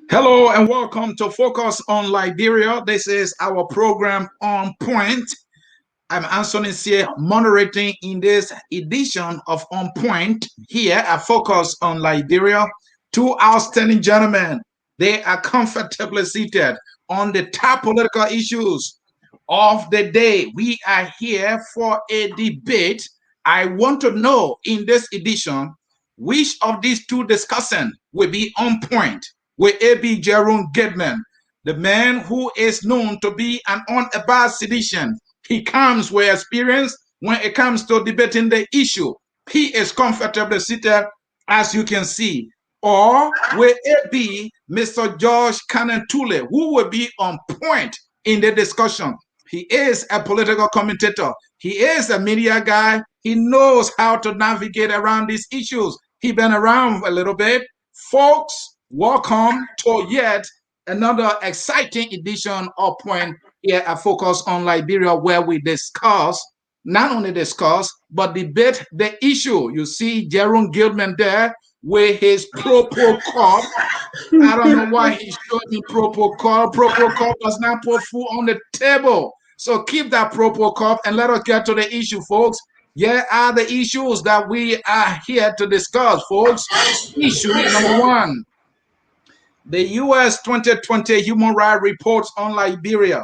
Hello and welcome to Focus on Liberia. This is our program on point. I'm Anthony here, moderating in this edition of On Point here at Focus on Liberia. Two outstanding gentlemen. They are comfortably seated on the top political issues of the day. We are here for a debate. I want to know in this edition which of these two discussants will be on point with A.B. Jerome Gayman, the man who is known to be an unabashed citizen. He comes with experience when it comes to debating the issue. He is comfortably seated, as you can see. Or will it be Mr. George Cannon Tulay, who will be on point in the discussion? He is a political commentator. He is a media guy. He knows how to navigate around these issues. He's been around a little bit. Folks, welcome to yet another exciting edition of Point here at Focus on Liberia, where we discuss, not only discuss, but debate the issue. You see Jerome Gilman there with his Propo Cup. I don't know why he showed me Propo Cup. Propo Cup does not put food on the table. So keep that Propo Cup and let us get to the issue, folks. Here are the issues that we are here to discuss, folks. Issue number one, the U.S. 2020 Human Rights Reports on Liberia.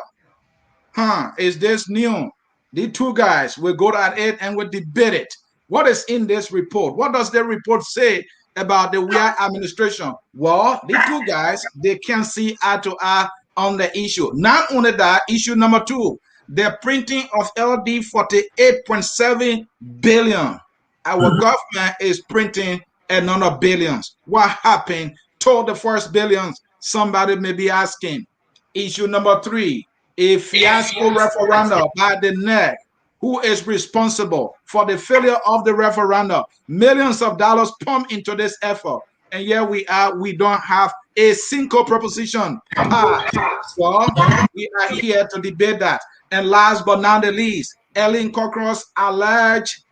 Is this new? The two guys will go at it and will debate it. What is in this report? What does the report say about the WIA administration? Well, the two guys, they can see eye to eye on the issue. Not only that, issue number two, the printing of LD 48.7 billion. Our government is printing another billions. What happened to the first billions? Somebody may be asking. Issue number three, a fiasco referendum by the neck. Who is responsible for the failure of the referendum? Millions of dollars pumped into this effort. And here we are, we don't have a single proposition passed. Well, we are here to debate that. And last but not the least, Ellen Cochran's alleged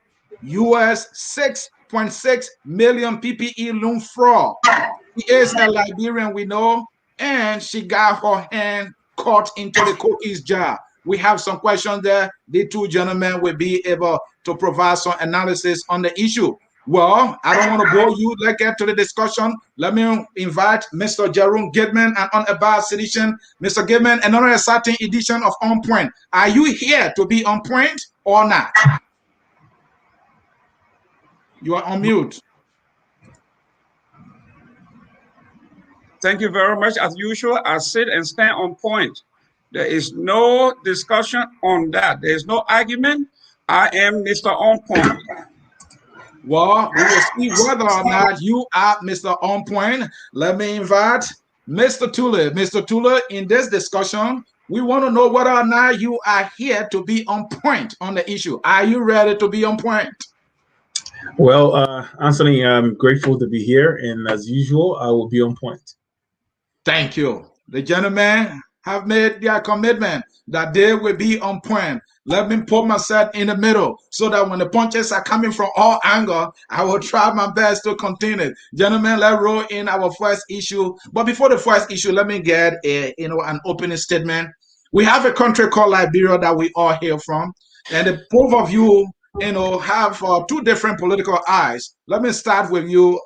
US 6.6 million PPE loan fraud. She is a Liberian, we know, and she got her hand caught into the cookies jar. We have some questions there. The two gentlemen will be able to provide some analysis on the issue. Well, I don't want to bore you. Let's get to the discussion. Let me invite Mr. Jerome Gayman, an unabashed citizen. Mr. Gayman, another exciting edition of On Point. Are you here to be on point or not? You are on mute. Thank you very much. As usual, I sit and stand on point. There is no discussion on that. There is no argument. I am Mr. On Point. Well, we will see whether or not you are Mr. On Point. Let me invite Mr. Tulay. Mr. Tulay, in this discussion, we want to know whether or not you are here to be on point on the issue. Are you ready to be on point? Well, Anthony, I'm grateful to be here, and as usual, I will be on point. Thank you. The gentlemen have made their commitment that they will be on point. Let me put myself in the middle so that when the punches are coming from all angles, I will try my best to contain it. Gentlemen, let's roll in our first issue. But before the first issue, let me get an opening statement. We have a country called Liberia that we all hail from, and the both of you, have two different political eyes. Let me start with you,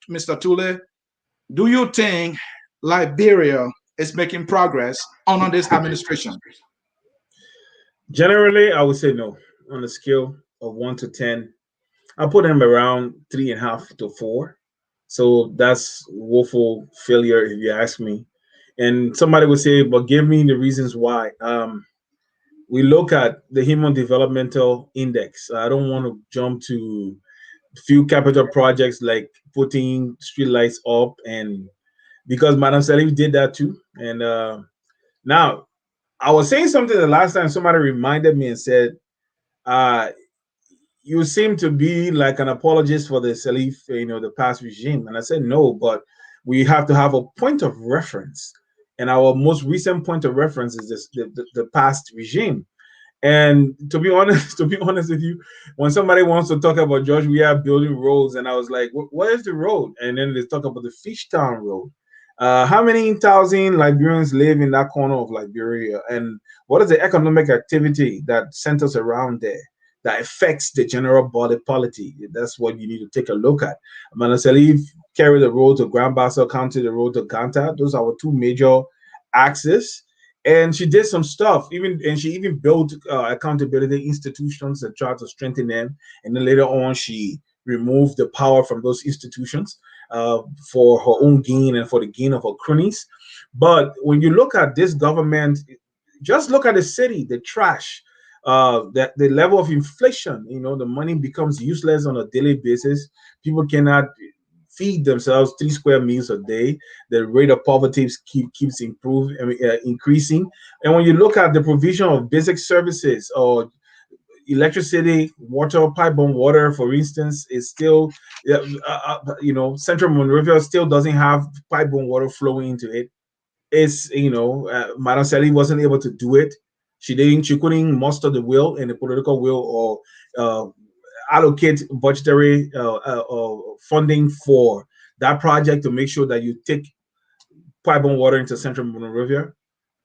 Mr. Tulay. Do you think Liberia is making progress under this administration? Generally, I would say no. On a scale of 1 to 10, I put him around 3.5 to 4. So that's woeful failure, if you ask me. And somebody would say, but give me the reasons why. We look at the Human Developmental Index. I don't want to jump to few capital projects like putting streetlights up, and because Madam Salif did that too. And now I was saying something the last time somebody reminded me and said, uh, you seem to be like an apologist for the Salif, the past regime. And I said, no, but we have to have a point of reference. And our most recent point of reference is the past regime. And to be honest, with you, when somebody wants to talk about George, we are building roads, and I was like, "What is the road?" And then they talk about the Fishtown Road. How many thousand Liberians live in that corner of Liberia? And what is the economic activity that centers around there that affects the general body polity? That's what you need to take a look at. Manasali carry the road to Grand Bassa County, the road to Ganta. Those are our two major axes. And she did some stuff, and she even built accountability institutions and tried to strengthen them. And then later on, she removed the power from those institutions for her own gain and for the gain of her cronies. But when you look at this government, just look at the city, the trash, the level of inflation. The money becomes useless on a daily basis. People cannot feed themselves 3 square meals a day. The rate of poverty keeps increasing. And when you look at the provision of basic services or electricity, water, pipe-borne water, for instance, is still, Central Monrovia still doesn't have pipe-borne water flowing into it. It's, Madam Sally wasn't able to do it. She couldn't muster the will and the political will or uh, allocate budgetary funding for that project to make sure that you take pipe-borne water into Central Monrovia,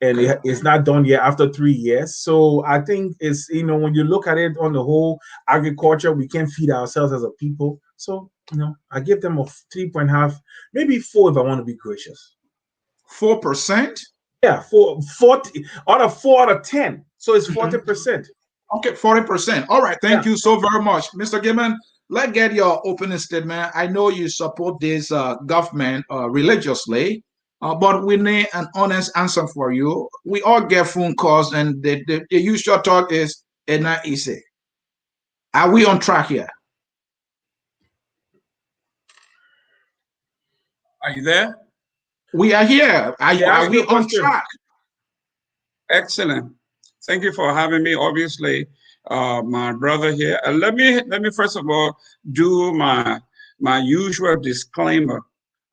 and it's not done yet after 3 years. So I think it's, when you look at it on the whole, agriculture, we can't feed ourselves as a people. So I give them a 3.5, maybe 4 if I want to be gracious. 4%? Yeah, 40 out of 4 out of 10. So it's 40%. Okay, 40%. All right, thank you so very much. Mr. Gayman, let's get your opening statement. I know you support this government religiously, but we need an honest answer for you. We all get phone calls, and the usual talk is, it's not easy. Are we on track here? Are you there? We are here. Are we on track? Excellent. Thank you for having me. Obviously, my brother here. Let me first of all do my usual disclaimer.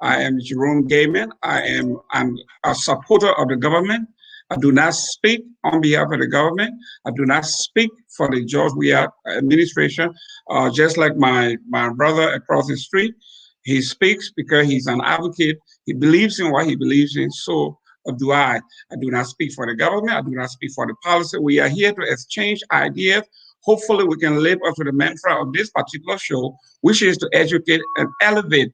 I am Jerome Gayman. I'm a supporter of the government. I do not speak on behalf of the government. I do not speak for the George Weah administration. Just like my brother across the street, he speaks because he's an advocate. He believes in what he believes in. So do I. I do not speak for the government. I do not speak for the policy. We are here to exchange ideas. Hopefully, we can live up to the mantra of this particular show, which is to educate and elevate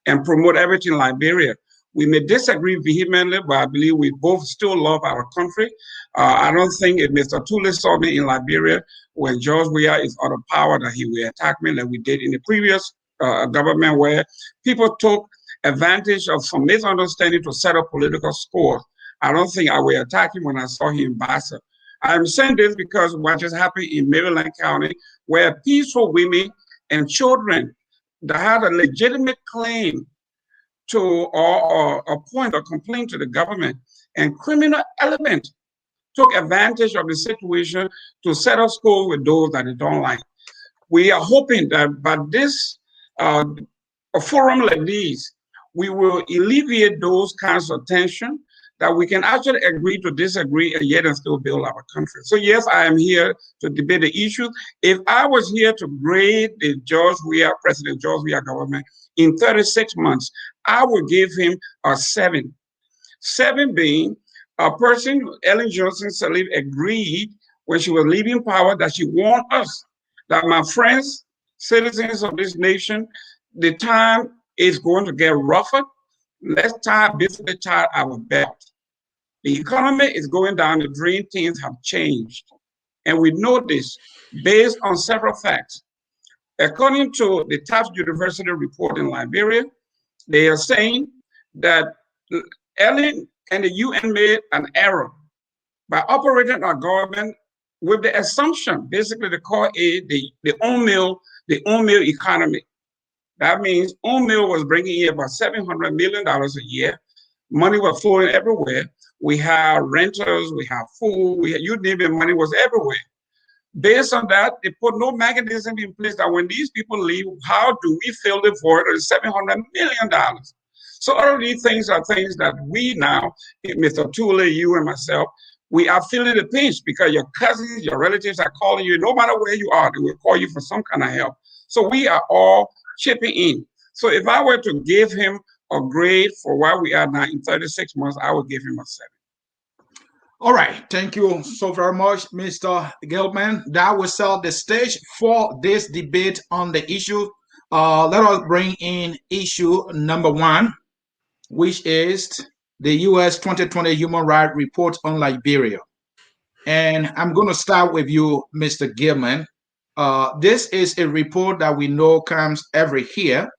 and promote everything in Liberia. We may disagree vehemently, but I believe we both still love our country. I don't think if Mr. Tulay saw me in Liberia when George Weah is out of power that he will attack me like we did in the previous government, where people took advantage of some misunderstanding to set up political scores. I don't think I will attack him when I saw him in Bassa. I'm saying this because what just happened in Maryland County, where peaceful women and children that had a legitimate claim to or a point or complaint to the government, and criminal element took advantage of the situation to set up schools with those that they don't like. We are hoping that by this a forum like this, we will alleviate those kinds of tension, that we can actually agree to disagree and yet and still build our country. So yes, I am here to debate the issue. If I was here to grade the President George Weah government in 36 months, I would give him a 7. 7 being a person, Ellen Johnson Sirleaf agreed when she was leaving power that she warned us that, my friends, citizens of this nation, the time is going to get rougher. Let's basically tie our belt. The economy is going down the drain. Things have changed. And we know this based on several facts. According to the Tufts University report in Liberia, they are saying that Ellen and the UN made an error by operating our government with the assumption, basically they call it the own meal economy. That means own meal was bringing in about $700 million a year. Money was flowing everywhere. We have renters, we have food, you name it, money was everywhere. Based on that, they put no mechanism in place that when these people leave, how do we fill the void of $700 million? So all of these things are things that we now, Mr. Tulay, you and myself, we are feeling the pinch because your cousins, your relatives are calling you. No matter where you are, they will call you for some kind of help. So we are all chipping in. So if I were to give him a grade for where we are now in 36 months, I would give him a 7. All right. Thank you so very much, Mr. Gayman. That will set the stage for this debate on the issue. Let us bring in issue number 1, which is the U.S. 2020 Human Rights Report on Liberia. And I'm going to start with you, Mr. Gayman. This is a report that we know comes every year.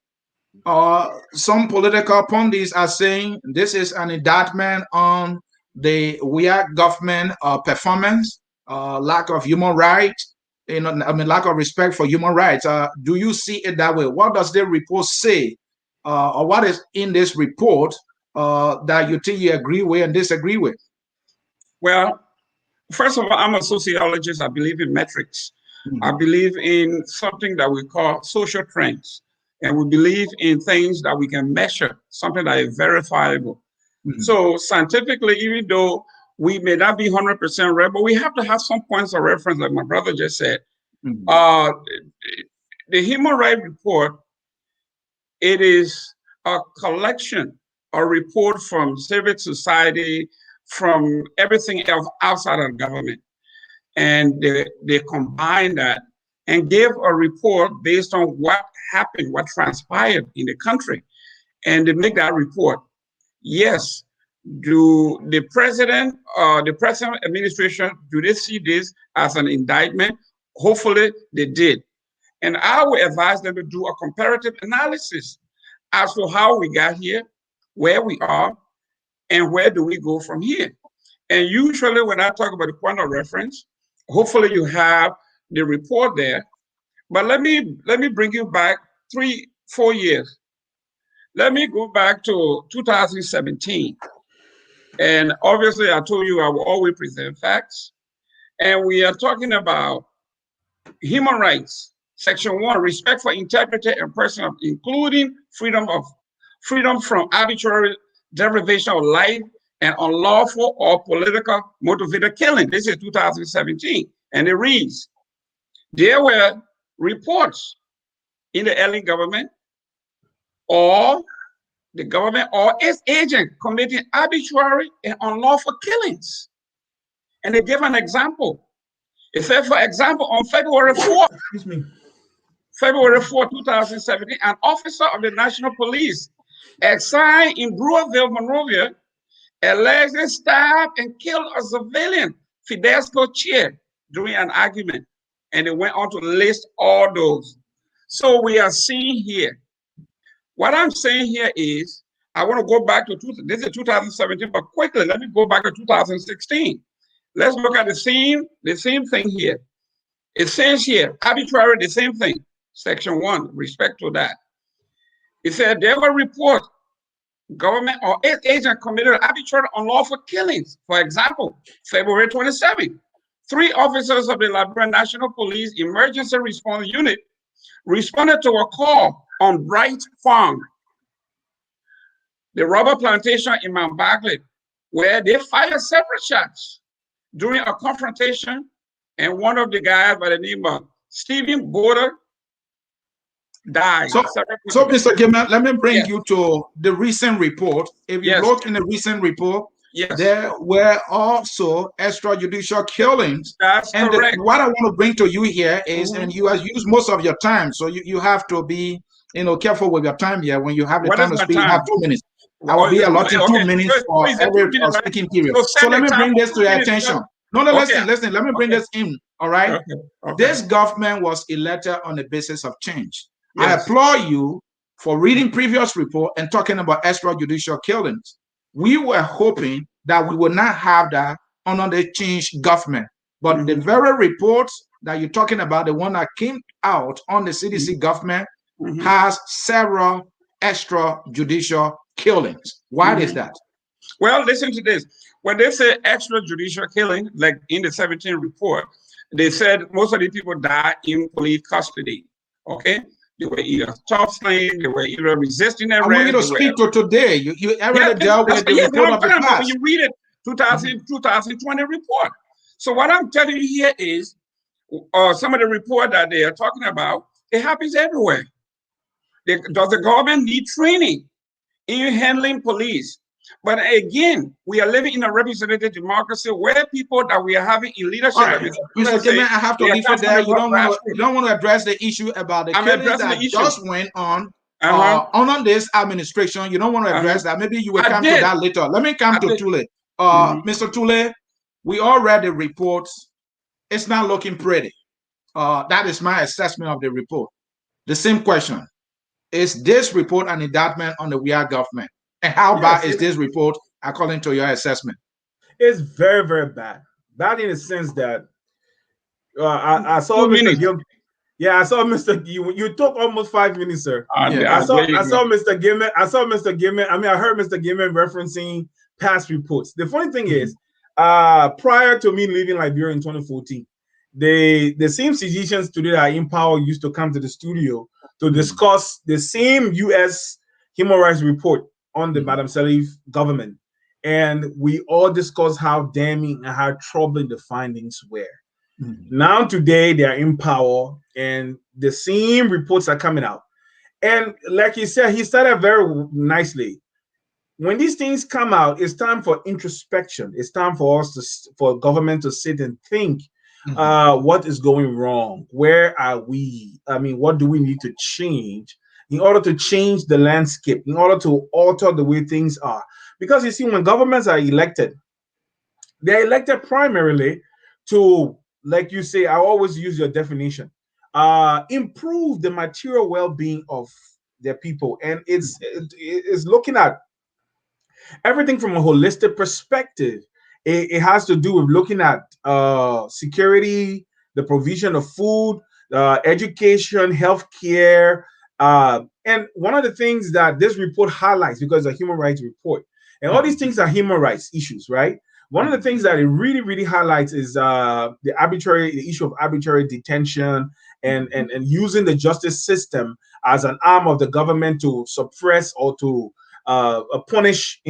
Some political pundits are saying this is an indictment on the weak government performance, lack of human rights, lack of respect for human rights. Do you see it that way? What does the report say, or what is in this report that you think you agree with and disagree with? Well, first of all, I'm a sociologist. I believe in metrics. I believe in something that we call social trends. And we believe in things that we can measure, something that is verifiable. So scientifically, even though we may not be 100% right, but we have to have some points of reference, like my brother just said. The Human Rights Report, it is a collection, a report from civil society, from everything else outside of government. And they combine that and give a report based on what happened, what transpired in the country, and they make that report. Yes, do the president administration, do they see this as an indictment? Hopefully they did. And I would advise them to do a comparative analysis as to how we got here, where we are, and where do we go from here. And usually when I talk about the point of reference, hopefully you have the report there. But let me bring you back 3-4 years. Let me go back to 2017. And obviously I told you I will always present facts. And we are talking about human rights. Section 1, respect for integrity and personal, including freedom from arbitrary deprivation of life and unlawful or political motivated killing. This is 2017. And it reads, there were reports in the alien government or the government or its agent committing arbitrary and unlawful killings. And they give an example. It said, for example, on February 4th, February 4, 2017, an officer of the National Police assigned in Brewerville, Monrovia, allegedly stabbed and killed a civilian, Fidesco Chair, during an argument. And they went on to list all those. So we are seeing here, what I'm saying here is, I want to go back to, this is 2017, but quickly, let me go back to 2016. Let's look at the same thing here. It says here, arbitrary, the same thing. Section 1, respect to that. It said there were reports government or its agent committed arbitrary unlawful killings. For example, February 27, 3 officers of the Liberian National Police Emergency Response Unit responded to a call on Bright Farm, the rubber plantation in Mount Bartlett, where they fired separate shots during a confrontation, and one of the guys by the name of Stephen Border died. So Mr. Gayman, let me bring you to the recent report. If you look in the recent report, there were also extrajudicial killings. That's correct. What I want to bring to you here is, and you have used most of your time, so you have to be careful with your time here. When you have the time to speak, you have 2 minutes. I will be allotting 2 minutes for every speaking period. So let me bring this to your attention. No, listen. Let me bring this in. All right. This government was elected on the basis of change. I applaud you for reading previous report and talking about extrajudicial killings. We were hoping that we would not have that under the change government. But the very reports that you're talking about, the one that came out on the CDC government, has several extrajudicial killings. Why is that? Well, listen to this. When they say extrajudicial killing, like in the 17 report, they said most of the people died in police custody. Okay? They were either tough-slaying, they were either resisting arrest. I want you to speak to today. You already dealt with the report of the past. When you read it, 2020 report. So what I'm telling you here is, some of the report that they are talking about, it happens everywhere. Does the government need training in handling police. But again, we are living in a representative democracy where people that we are having in All leadership, right, like Mr. Mr. Tulay Gayman, say, I have to they leave it come from there. the You grassroots. don't want to address the issue about the I'm killing addressing that the issue. just went on Uh-huh. on this administration. You don't want to Uh-huh. address that. Maybe you will I come to did. that later. Let me come I to did. Tulay. Mhm. Mr. Tulay, we all read the reports. It's not looking pretty. That is my assessment of the report. The same question: is this report an indictment on the WIA government? And how bad Yes, is this report according to your assessment? it's very, very bad. Bad in the sense that I saw 2 minutes. Mr. Gil. Yeah, I saw Mr. You took almost 5 minutes, sir. Yes. There you I go. saw Mr. Gayman. I saw Mr. Gayman. I mean, I heard Mr. Gayman referencing past reports. The funny thing Mhm. is, prior to me leaving Liberia in 2014, the same physicians today that are in power used to come to the studio to Mhm. discuss the same U.S. human rights report on the Mhm. Madam Salif government, and we all discussed how damning and how troubling the findings were. Mhm. Now today they are in power, and the same reports are coming out. And like he said, he started very nicely. When these things come out, it's time for introspection. It's time for us to, for government to sit and think, Mhm. what is going wrong? Where are we? I mean, what do we need to change in order to change the landscape, in order to alter the way things are? Because you see, when governments are elected, they're elected primarily to, like you say, I always use your definition, improve the material well-being of their people. And it's looking at everything from a holistic perspective. It has to do with looking at security, the provision of food, education, healthcare. And one of the things that this report highlights, because it's a human rights report, and all these Mhm. things are human rights issues, right? One of the Mhm. things that it really, really highlights is the issue of arbitrary detention, and using the justice system as an arm of the government to suppress or to punish,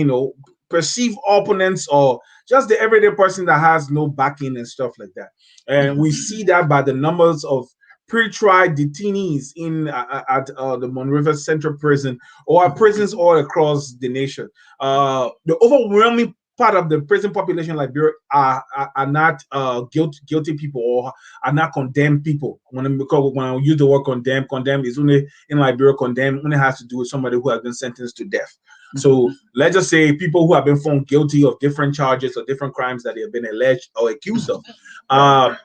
perceived opponents, or just the everyday person that has no backing and stuff like that. And we Mhm. see that by the numbers of pre-trial detainees in at the Monrovia Central Prison, or at Mhm. prisons all across the nation. The overwhelming part of the prison population in Liberia are not guilty people, or are not condemned people. Because when I use the word condemn is only in Liberia. Condemn only has to do with somebody who has been sentenced to death. Mhm. So let's just say people who have been found guilty of different charges or different crimes that they have been alleged or accused of. Mhm. Right. Uh,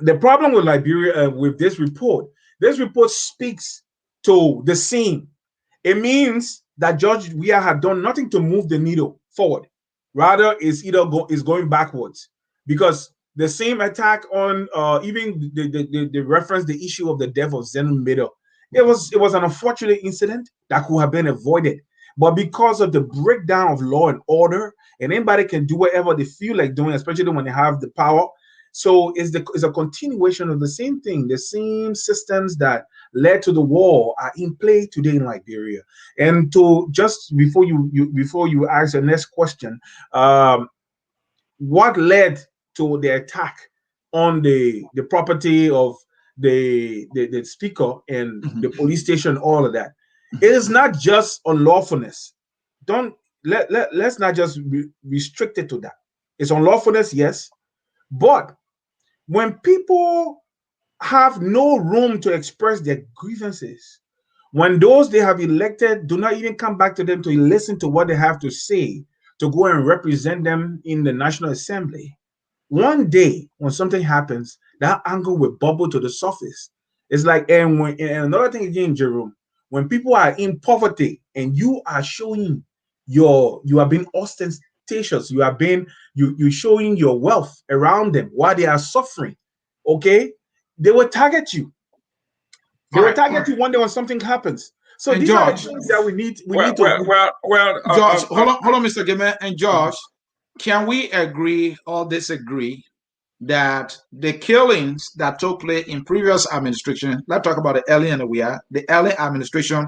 the problem with Liberia, with this report speaks to the scene. It means that Judge Weah had done nothing to move the needle forward. Rather, is going backwards, because the same attack on, even the reference the issue of the death of Zenon Middle. It was an unfortunate incident that could have been avoided, but because of the breakdown of law and order, and anybody can do whatever they feel like doing, especially when they have the power. So it's a continuation of the same thing. The same systems that led to the war are in play today in Liberia. And to just before you ask the next question, um, what led to the attack on the property of the speaker and Mhm. the police station, all of that? It Mhm. is not just unlawfulness. Don't let's not just restrict it to that. It's unlawfulness, yes, but when people have no room to express their grievances, when those they have elected do not even come back to them to listen to what they have to say, to go and represent them in the National Assembly, one day when something happens, that anger will bubble to the surface. It's like, and another thing again, Jerome, when people are in poverty and you are showing you are being ostentatious, you showing your wealth around them while they are suffering, okay, they will target you. They All will right. target you one day when something happens. So And these are the George, things that we Well, need well, to. well, well. George, hold on, Mr. Gayman. And George, can we agree or disagree that the killings that took place in previous administration, let's talk about the early and the early administration,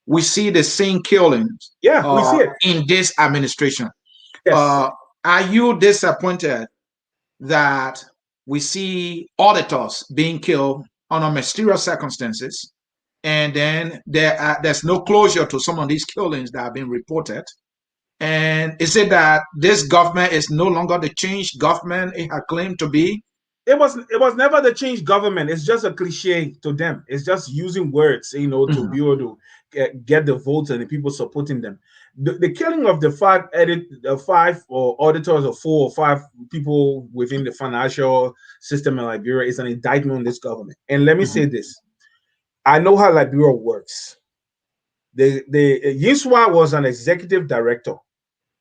we see the same killings Yeah, we see it. in this administration. Yes. Uh, are you disappointed that we see auditors being killed under mysterious circumstances? and then there's no closure to some of these killings that have been reported. And is it that this government is no longer the changed government it had claimed to be? It was never the change government. It's just a cliche to them. It's just using words, to Mhm. be able to get the votes and the people supporting them. The killing of the five or auditors or 4 or 5 people within the financial system in Liberia is an indictment on this government. And let me Mhm. say this: I know how Liberia works. The Yinswa was an executive director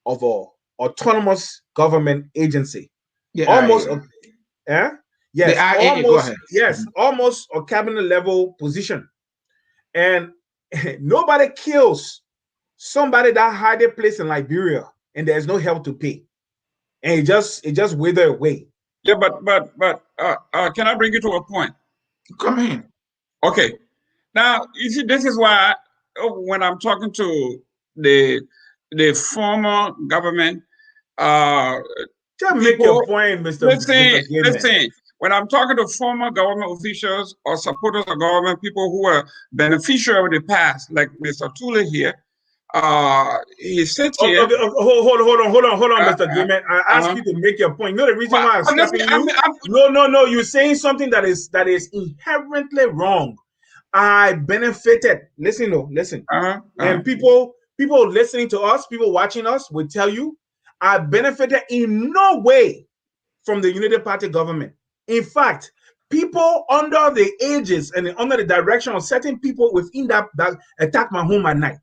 of a autonomous government agency, The almost IA. a yeah, The yes, IA, go almost ahead. yes, Mhm. almost a cabinet level position. And nobody kills somebody that high place in Liberia and there's no help to pay. And it just wither away. Yeah, but can I bring you to a point? Come in. Okay. Now, you see, this is why when I'm talking to the the former government uh, Just make your people, point, Mr. listen, Gayman. listen. When I'm talking to former government officials or supporters of government, people who were beneficiary of the past, like Mr. Tulay here, he sits here. Okay, hold on, Uh, Mr. uh, Gayman. I ask uh, you to make your point. You know the reason but why I'm honestly, stopping you? No. You're saying something that is inherently wrong. I benefited. Listen, no, listen. uh, uh, And people listening to us, people watching us will tell you, I benefited in no way from the United Party government. In fact, people under the ages and under the direction of certain people within that attacked my home at night.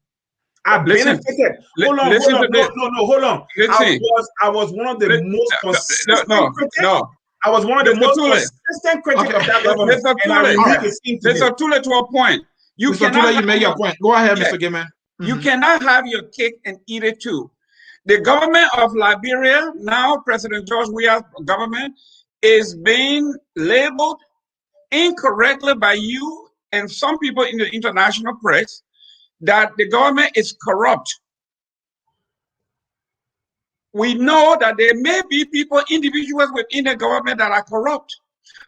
I listen, benefited. Hold on, hold listen on. to this. No, hold on. I Listen, was I was one of the most no, consistent no, critic. no, I was one of the Mr. most Tulay. consistent critic Okay. of that government, Mr. and I Tule, All remain right. the same today. Mr. Tule, to a point. You Mr. cannot Tula, you have made your your point. Go ahead, yeah, Mr. Gayman. you Mhm. cannot have your cake and eat it too. The government of Liberia, now President George Weah's government, is being labeled incorrectly by you and some people in the international press that the government is corrupt. We know that there may be people, individuals within the government that are corrupt.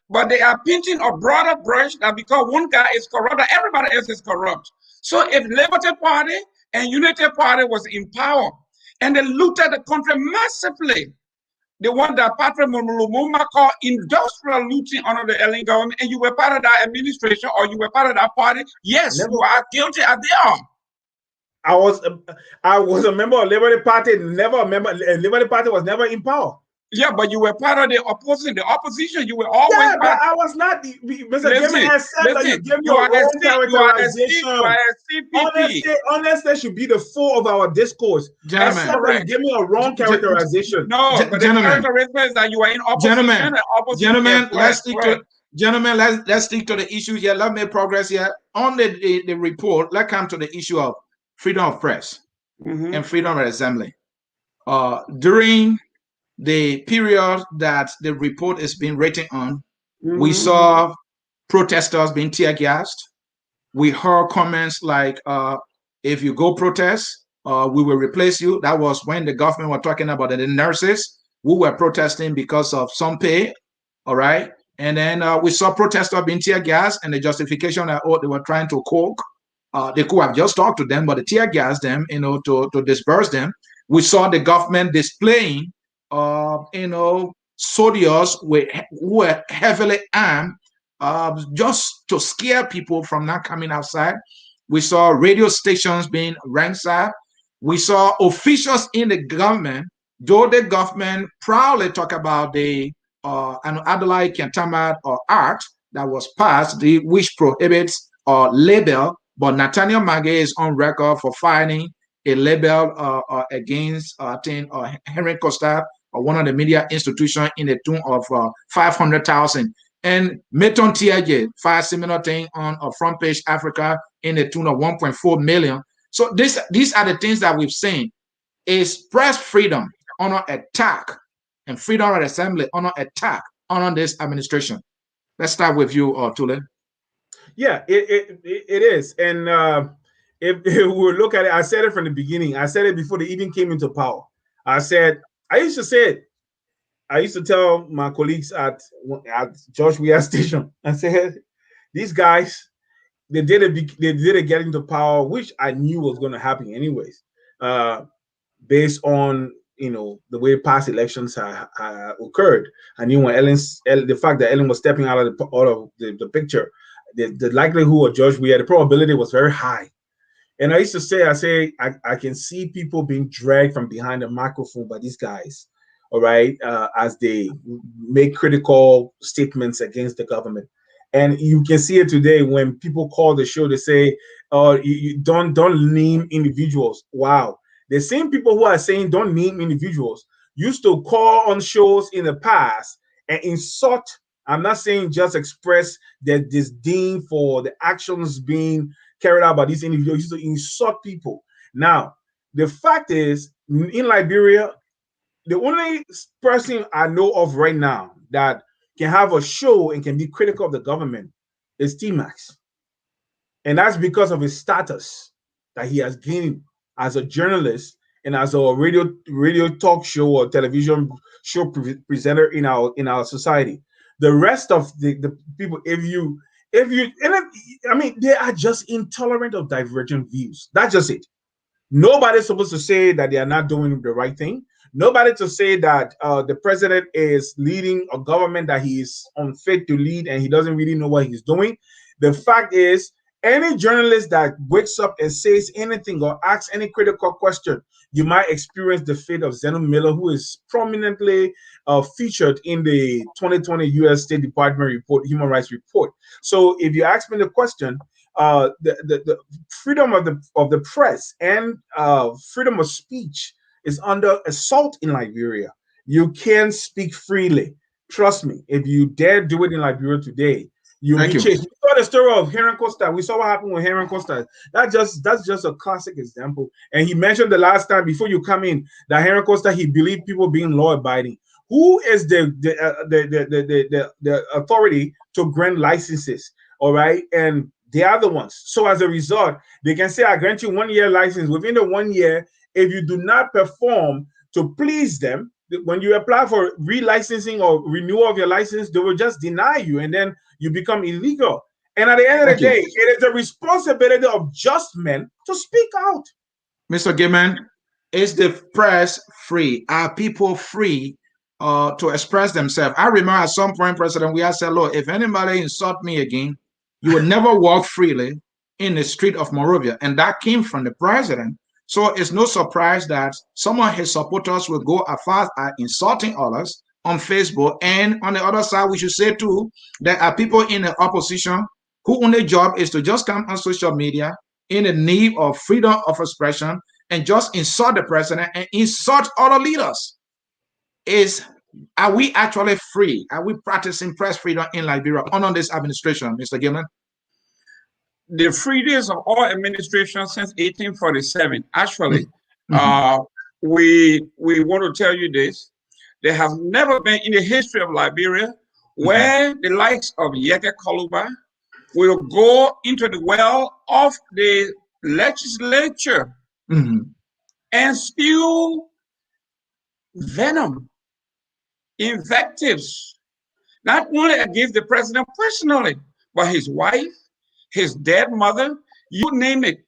But they are painting a broader brush that because one guy is corrupt, that everybody else is corrupt. So if Liberty Party and Unity Party was in power and they looted the country massively, the one that Patrick Lumumba called industrial looting under the Ellen government, and you were part of that administration or you were part of that party, yes, Never. you are guilty as they are. I was I was a member of Liberty Party, never a member. Liberty Party was never in power. Yeah, but you were part of the opposition. The opposition, you were always Yeah, but part. I was not. Mr. Gaiman Listen, has said that you listen. gave me You a are a wrong C, you are characterization. a CPP. Honesty should be the full of our discourse. I That's said Gentlemen, that you correct. gave me a wrong characterization. No, but the gentlemen, characteristic is that you are in opposition gentlemen, and opposition. Yes, gentlemen. go ahead, Let's go stick ahead. to gentlemen. Let's stick to the issue here. Let me progress here on the report. Let's come to the issue of freedom of press Mm-hmm. and freedom of assembly. During the period that the report is being written on, we Mm-hmm. saw protesters being tear gassed. We heard comments like, if you go protest, we will replace you. That was when the government were talking about the nurses who were protesting because of some pay. All right. And then we saw protesters being tear gas, and the justification that, oh, they were trying to coke. They could have just talked to them, but the tear gas them, to disperse them. We saw the government displaying, soldiers who were heavily armed, just to scare people from not coming outside. We saw radio stations being ransacked. We saw officials in the government, though the government proudly talk about the an Adelaide Kentamat or Act that was passed, which prohibits or label, but Nathaniel Magay is on record for filing a label against, I think, Henry Costa or one of the media institutions in the tune of 500,000. And Meton Tiaje filed similar thing on a front page Africa in the tune of 1.4 million. So these are the things that we've seen. Is press freedom under attack and freedom of assembly under attack under this administration? Let's start with you, Tule. Yeah, it is. And if we look at it, I said it from the beginning. I said it before they even came into power. I used to say it. I used to tell my colleagues at George Weah Station. I said, these guys, they did it getting to power, which I knew was going to happen anyways, based on the way past elections occurred. I knew when the fact that Ellen was stepping out of the picture, the likelihood of George Weah, the probability was very high. And I used to say, I can see people being dragged from behind the microphone by these guys, all right, as they make critical statements against the government. And you can see it today when people call the show, they say, "Oh, you don't name individuals." Wow, the same people who are saying don't name individuals used to call on shows in the past and insult. I'm not saying just express their disdain for the actions being carried out by these individuals, used to insult people. Now, the fact is, in Liberia, the only person I know of right now that can have a show and can be critical of the government is T-Max. And that's because of his status that he has gained as a journalist and as a radio talk show or television show presenter in our society. The rest of the people, I mean, they are just intolerant of divergent views. That's just it. Nobody's supposed to say that they are not doing the right thing. Nobody to say that the president is leading a government that he is unfit to lead and he doesn't really know what he's doing. The fact is, any journalist that wakes up and says anything or asks any critical question, you might experience the fate of Zeno Miller, who is prominently featured in the 2020 U.S. State Department report, Human Rights Report. So, if you ask me the question, the freedom of the press and freedom of speech is under assault in Liberia. You can speak freely. Trust me. If you dare do it in Liberia today, you'll be chased. We saw the story of Henry Costa. We saw what happened with Henry Costa. That's just a classic example. And he mentioned the last time before you come in that Henry Costa, he believed people being law abiding. Who is the authority to grant licenses? All right, and they are the ones. So as a result, they can say, I grant you 1 year license. Within the 1 year, if you do not perform to please them, when you apply for relicensing or renewal of your license, they will just deny you and then you become illegal. And at the end of the day, it is the responsibility of just men to speak out. Mr. Gayman, is the press free? Are people free to express themselves? I remember at some point, President, we had said, look, if anybody insult me again, you will never walk freely in the street of Monrovia. And that came from the president. So it's no surprise that some of his supporters will go as far as insulting others on Facebook. And on the other side, we should say too, there are people in the opposition whose only job is to just come on social media in the need of freedom of expression and just insult the president and insult other leaders. Are we actually free? Are we practicing press freedom in Liberia under this administration, Mr. Gayman? The freedoms of all administrations since 1847. Actually, we want to tell you this. There has never been in the history of Liberia where the likes of Yeke Koluba will go into the well of the legislature and spew venom, invectives, not only against the president personally, but his wife, his dead mother, you name it.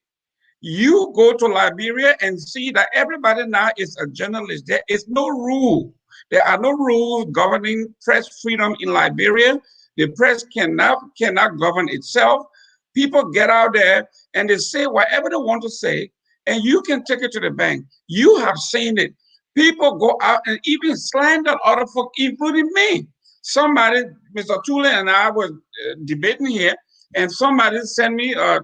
You go to Liberia and see that everybody now is a journalist. There is no rule. There are no rules governing press freedom in Liberia. The press cannot govern itself. People get out there and they say whatever they want to say, and you can take it to the bank. You have seen it. People go out and even slander other folk, including me. Somebody, Mr. Tulay and I were debating here, and somebody sent me a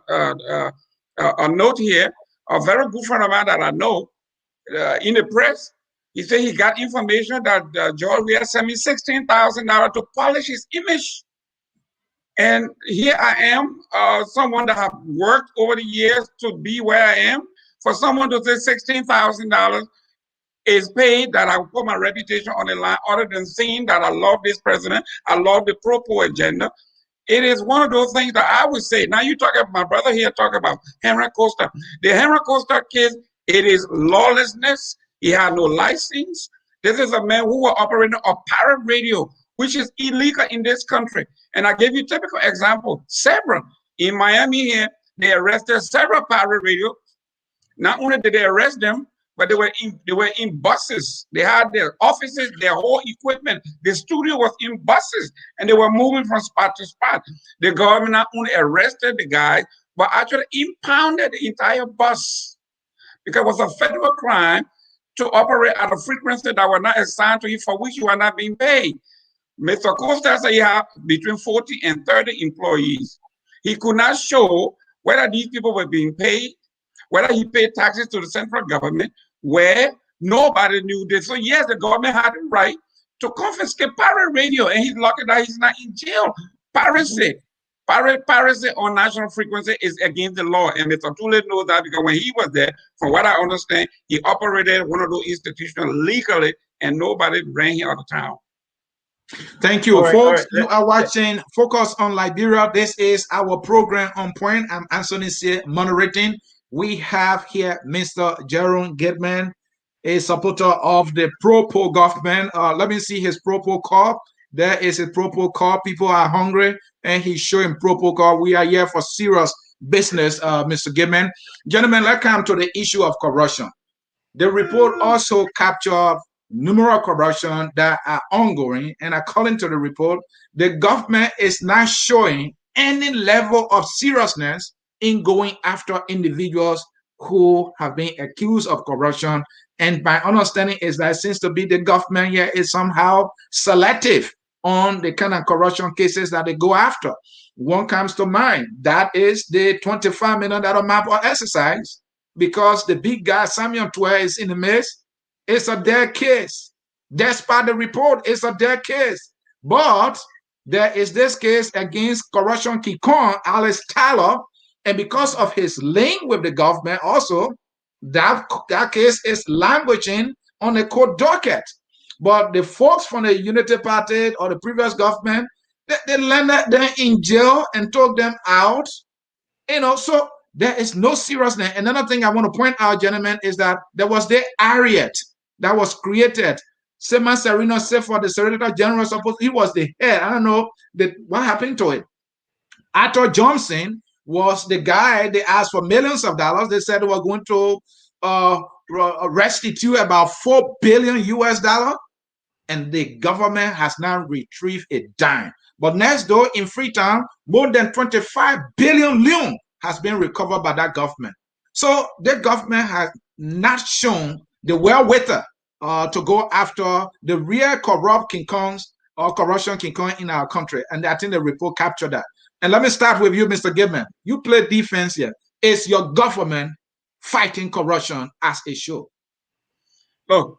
note here, a very good friend of mine that I know in the press. He said he got information that George Weah sent me $16,000 to polish his image. And here I am, someone that have worked over the years to be where I am. For someone to say $16,000 is paid that I will put my reputation on the line, other than saying that I love this president, I love the pro-poor agenda. It is one of those things that I would say. Now you talk about my brother here, talk about Henry Costa. The Henry Costa case, it is lawlessness. He had no license. This is a man who was operating a pirate radio, which is illegal in this country. And I gave you a typical example, several. In Miami here, they arrested several pirate radio. Not only did they arrest them, but they were in buses. They had their offices, their whole equipment. The studio was in buses, and they were moving from spot to spot. The government not only arrested the guys, but actually impounded the entire bus because it was a federal crime to operate at a frequency that were not assigned to you, for which you are not being paid. Mr. Costa said he had between 40 and 30 employees. He could not show whether these people were being paid, whether he paid taxes to the central government, where nobody knew this. So yes, the government had the right to confiscate pirate radio, and he's lucky that he's not in jail. Piracy. Piracy on national frequency is against the law, and Mr. Tulay knows that because when he was there, from what I understand, he operated one of those institutions legally, and nobody ran him out of town. Thank you, All folks. right. You are watching Focus on Liberia. This is our program on point. I'm Anthony C. moderating. We have here Mr. Jerome Gayman, a supporter of the pro-poor government. Let me see his pro-poor call. There is a pro-poor call. People are hungry, and he's showing pro-poor call. We are here for serious business, Mr. Gayman. Gentlemen, let's come to the issue of corruption. The report also captured numerous corruption that are ongoing, and according to the report, the government is not showing any level of seriousness in going after individuals who have been accused of corruption. And my understanding is that it seems to be the government here is somehow selective on the kind of corruption cases that they go after. One comes to mind, that is the $25 million map or exercise, because the big guy, Samuel Tulay, is in the midst. It's a dead case. Despite the report, it's a dead case. But there is this case against corruption Kikon, Alice Tyler, and because of his link with the government also, that case is languishing on the court docket. But the folks from the Unity Party or the previous government, they landed them in jail and took them out. So there is no seriousness. Another thing I want to point out, gentlemen, is that there was the Ariat that was created. Seaman Sereno said for the Secretary General, suppose he was the head. I don't know what happened to it. Arthur Johnson was the guy they asked for millions of dollars. They said they were going to restitute about $4 billion US, and the government has now retrieved a dime. But next door in Freetown, more than 25 billion leon has been recovered by that government. So the government has not shown the wherewithal to go after the real corrupt King Kongs or corruption King Kong in our country. And I think the report captured that. And let me start with you, Mr. Gayman. You play defense here. Is your government fighting corruption as it should? Look,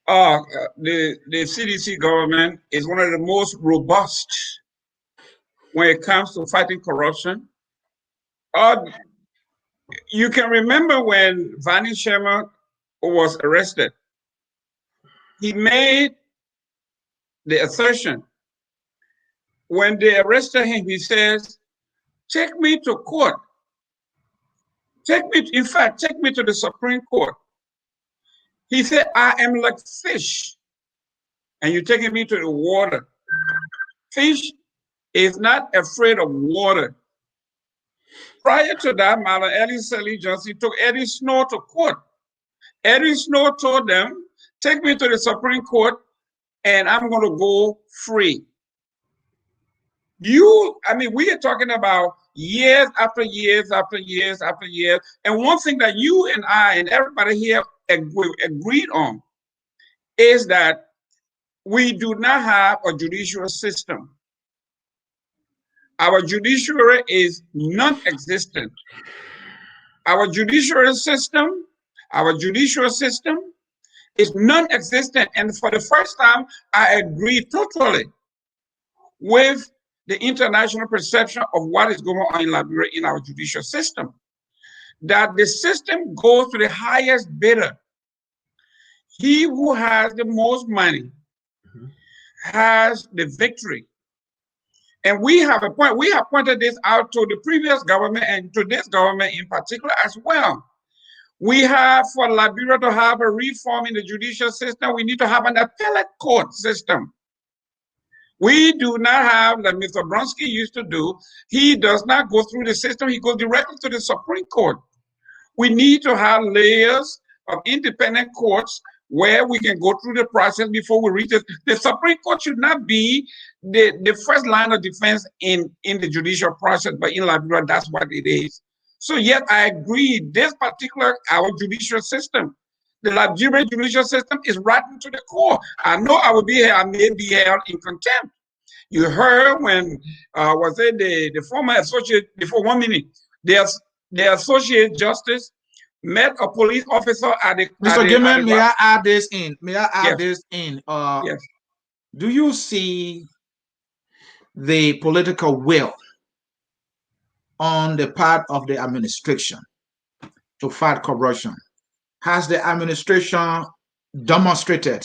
the CDC government is one of the most robust when it comes to fighting corruption. You can remember when Vani Sharma was arrested, he made the assertion. When they arrested him, he says, take me to court. Take me to the Supreme Court. He said, I am like fish, and you're taking me to the water. Fish is not afraid of water. Prior to that, Madam Ellie Sally Johnson took Eddie Snow to court. Eddie Snow told them, take me to the Supreme Court, and I'm going to go free. We are talking about years after years after years after years. And one thing that you and I and everybody here agreed on is that we do not have a judicial system. Our judiciary is non-existent. Our judicial system is non-existent. And for the first time, I agree totally with the international perception of what is going on in Liberia in our judicial system. That the system goes to the highest bidder. He who has the most money has the victory. And we have a point. We have pointed this out to the previous government and to this government in particular as well. We have, for Liberia to have a reform in the judicial system, we need to have an appellate court system. We do not have, like Mr. Bronsky used to do, he does not go through the system, he goes directly to the Supreme Court. We need to have layers of independent courts where we can go through the process before we reach it. The Supreme Court should not be the first line of defense in the judicial process, but in Liberia, that's what it is. So yet I agree, this particular, our judicial system, the Liberian judicial system is rotten to the core. I know I will be here, I may be held in contempt. You heard when, was it the former associate, before 1 minute, the associate justice met a police officer Mr. at Gayman, the may I add this in? May I add yes, this in? yes. Do you see the political will on the part of the administration to fight corruption? Has the administration demonstrated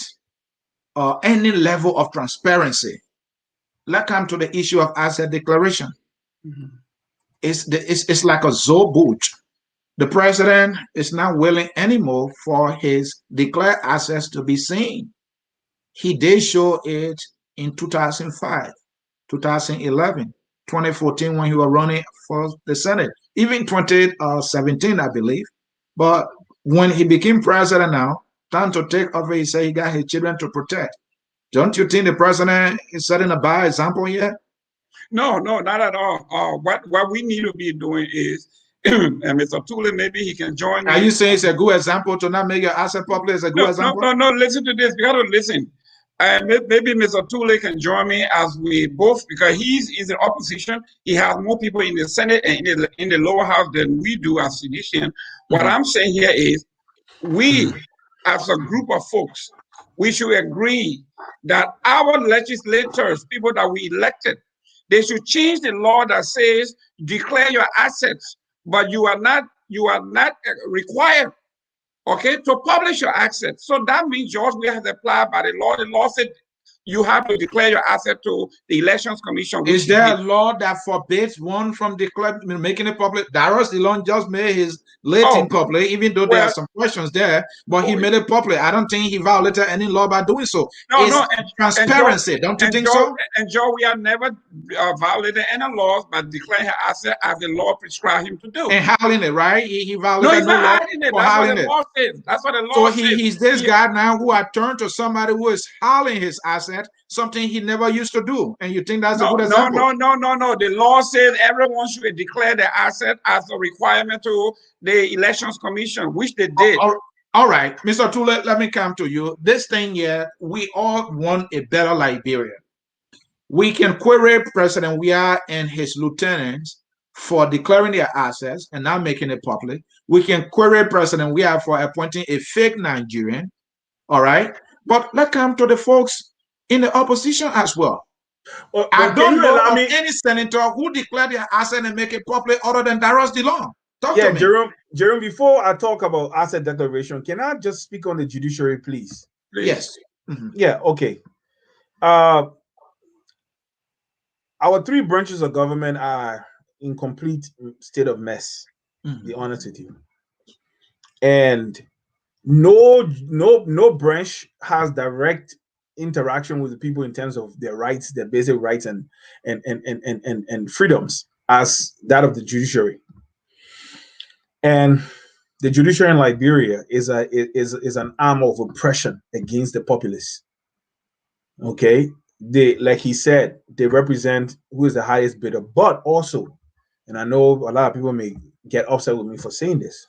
any level of transparency? Let's come to the issue of asset declaration. Mhm. It's like a zoo boot. The president is not willing anymore for his declared assets to be seen. He did show it in 2005, 2011, 2014 when he was running for the Senate, even 2017, I believe. But when he became president now, time to take over, he said he got his children to protect. Don't you think the president is setting a bad example here? No, no, not at all. What we need to be doing is, and Mr. Tulay, maybe he can join Are me. you saying it's a good example to not make your asset public? It's a good No, no, example? no, no. Listen to this. You got to listen. Maybe Mr. Tulay can join me as we both, because he's in opposition. He has more people in the Senate and in the lower house than we do as seditian. What Mhm. I'm saying here is, we, as a group of folks, we should agree that our legislators, people that we elected, they should change the law that says declare your assets, but you are not required, okay, to publish your assets. So that means yours will have to apply by the law. The law said you have to declare your asset to the Elections Commission, which Is he there did. a law that forbids one from making it public? Darius Dillon just made his late in Oh, public, even though there are well, some questions there, but he oh, made it public. I don't think he violated any law by doing so. no, It's no, and Joe, transparency, don't you think so? we have never violated any laws by declaring her asset as the law prescribed him to do. And howling it, right? He No, violated he's no not law hiding it. for That's what the howling it. law says. That's what the So law says. he's this He, guy now who had turned to somebody who is howling his asset, something he never used to do. And you think that's a no, good no, example? no, no, no, no. The law says everyone should declare their asset as a requirement to the Elections Commission, which they did. All right, Mr. Tulay, let me come to you. This thing here, we all want a better Liberia. We can query President Weah and his lieutenants for declaring their assets and not making it public. We can query President Weah for appointing a fake Nigerian. All right. But let's come to the folks in the opposition as well. I But can don't you know allow of me? any senator who declared their asset and make it public other than Darius DeLong. Talk Yeah, to me. Jerome, before I talk about asset declaration, can I just speak on the judiciary, please? Please. Yes. Mhm. Yeah, okay. Uh, our three branches of government are in complete state of mess, to be Mhm. honest with you. And no branch has direct interaction with the people in terms of their rights, their basic rights and freedoms as that of the judiciary. And the judiciary in Liberia is an arm of oppression against the populace. Okay, they, like he said, they represent who is the highest bidder, but also, and I know a lot of people may get upset with me for saying this.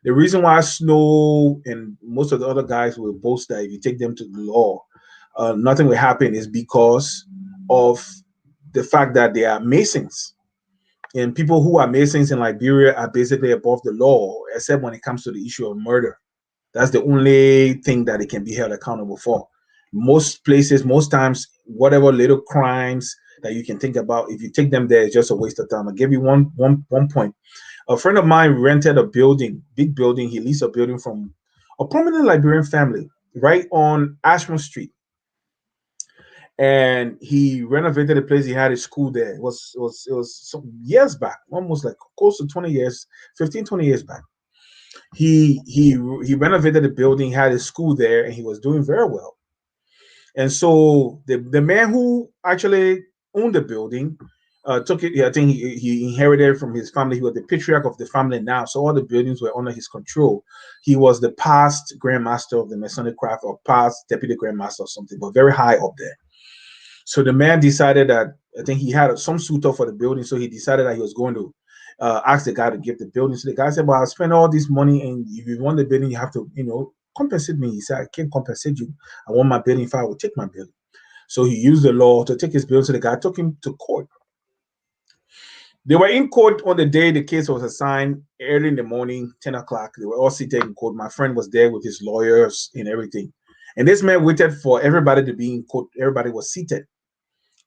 The reason why Snow and most of the other guys will boast that if you take them to the law, nothing will happen is because of the fact that they are Masons. And people who are Masons in Liberia are basically above the law, except when it comes to the issue of murder. That's the only thing that they can be held accountable for. Most places, most times, whatever little crimes that you can think about, if you take them there, it's just a waste of time. I'll give you one point. A friend of mine rented a building, big building. He leased a building from a prominent Liberian family right on Ashmore Street, and he renovated the place. He had a school there. It was some years back, almost like close to 20 years, 15, 20 years back. He renovated the building, had a school there, and he was doing very well. And so the man who actually owned the building took it. I think he inherited it from his family. He was the patriarch of the family now, so all the buildings were under his control. He was the past grandmaster of the Masonic craft, or past deputy grandmaster or something, but very high up there. So the man decided that, I think he had some suitor for the building, so he decided that he was going to ask the guy to give the building. So the guy said, "Well, I'll spend all this money, and if you want the building, you have to, compensate me." He said, "I can't compensate you. I want my building. If I will take my building." So he used the law to take his building. So the guy took him to court. They were in court on the day the case was assigned, early in the morning, 10 o'clock. They were all seated in court. My friend was there with his lawyers and everything. And this man waited for everybody to be in court. Everybody was seated.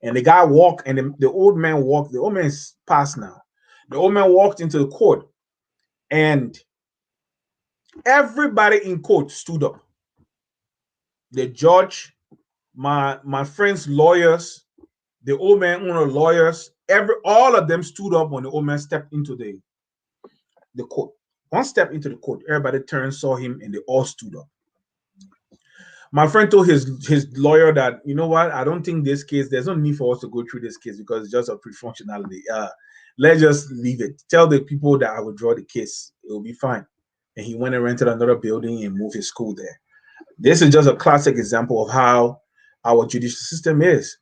And the guy walked, and the old man walked. The old man is passed now. The old man walked into the court, and everybody in court stood up. The judge, my friend's lawyers, the old man owner lawyers, all of them stood up when the old man stepped into the court. One step into the court, everybody turned, saw him, and they all stood up. My friend told his lawyer that, you know what, I don't think this case, there's no need for us to go through this case because it's just a pre-functionality. Let's just leave it. Tell the people that I will draw the case. It will be fine. And he went and rented another building and moved his school there. This is just a classic example of how our judicial system is.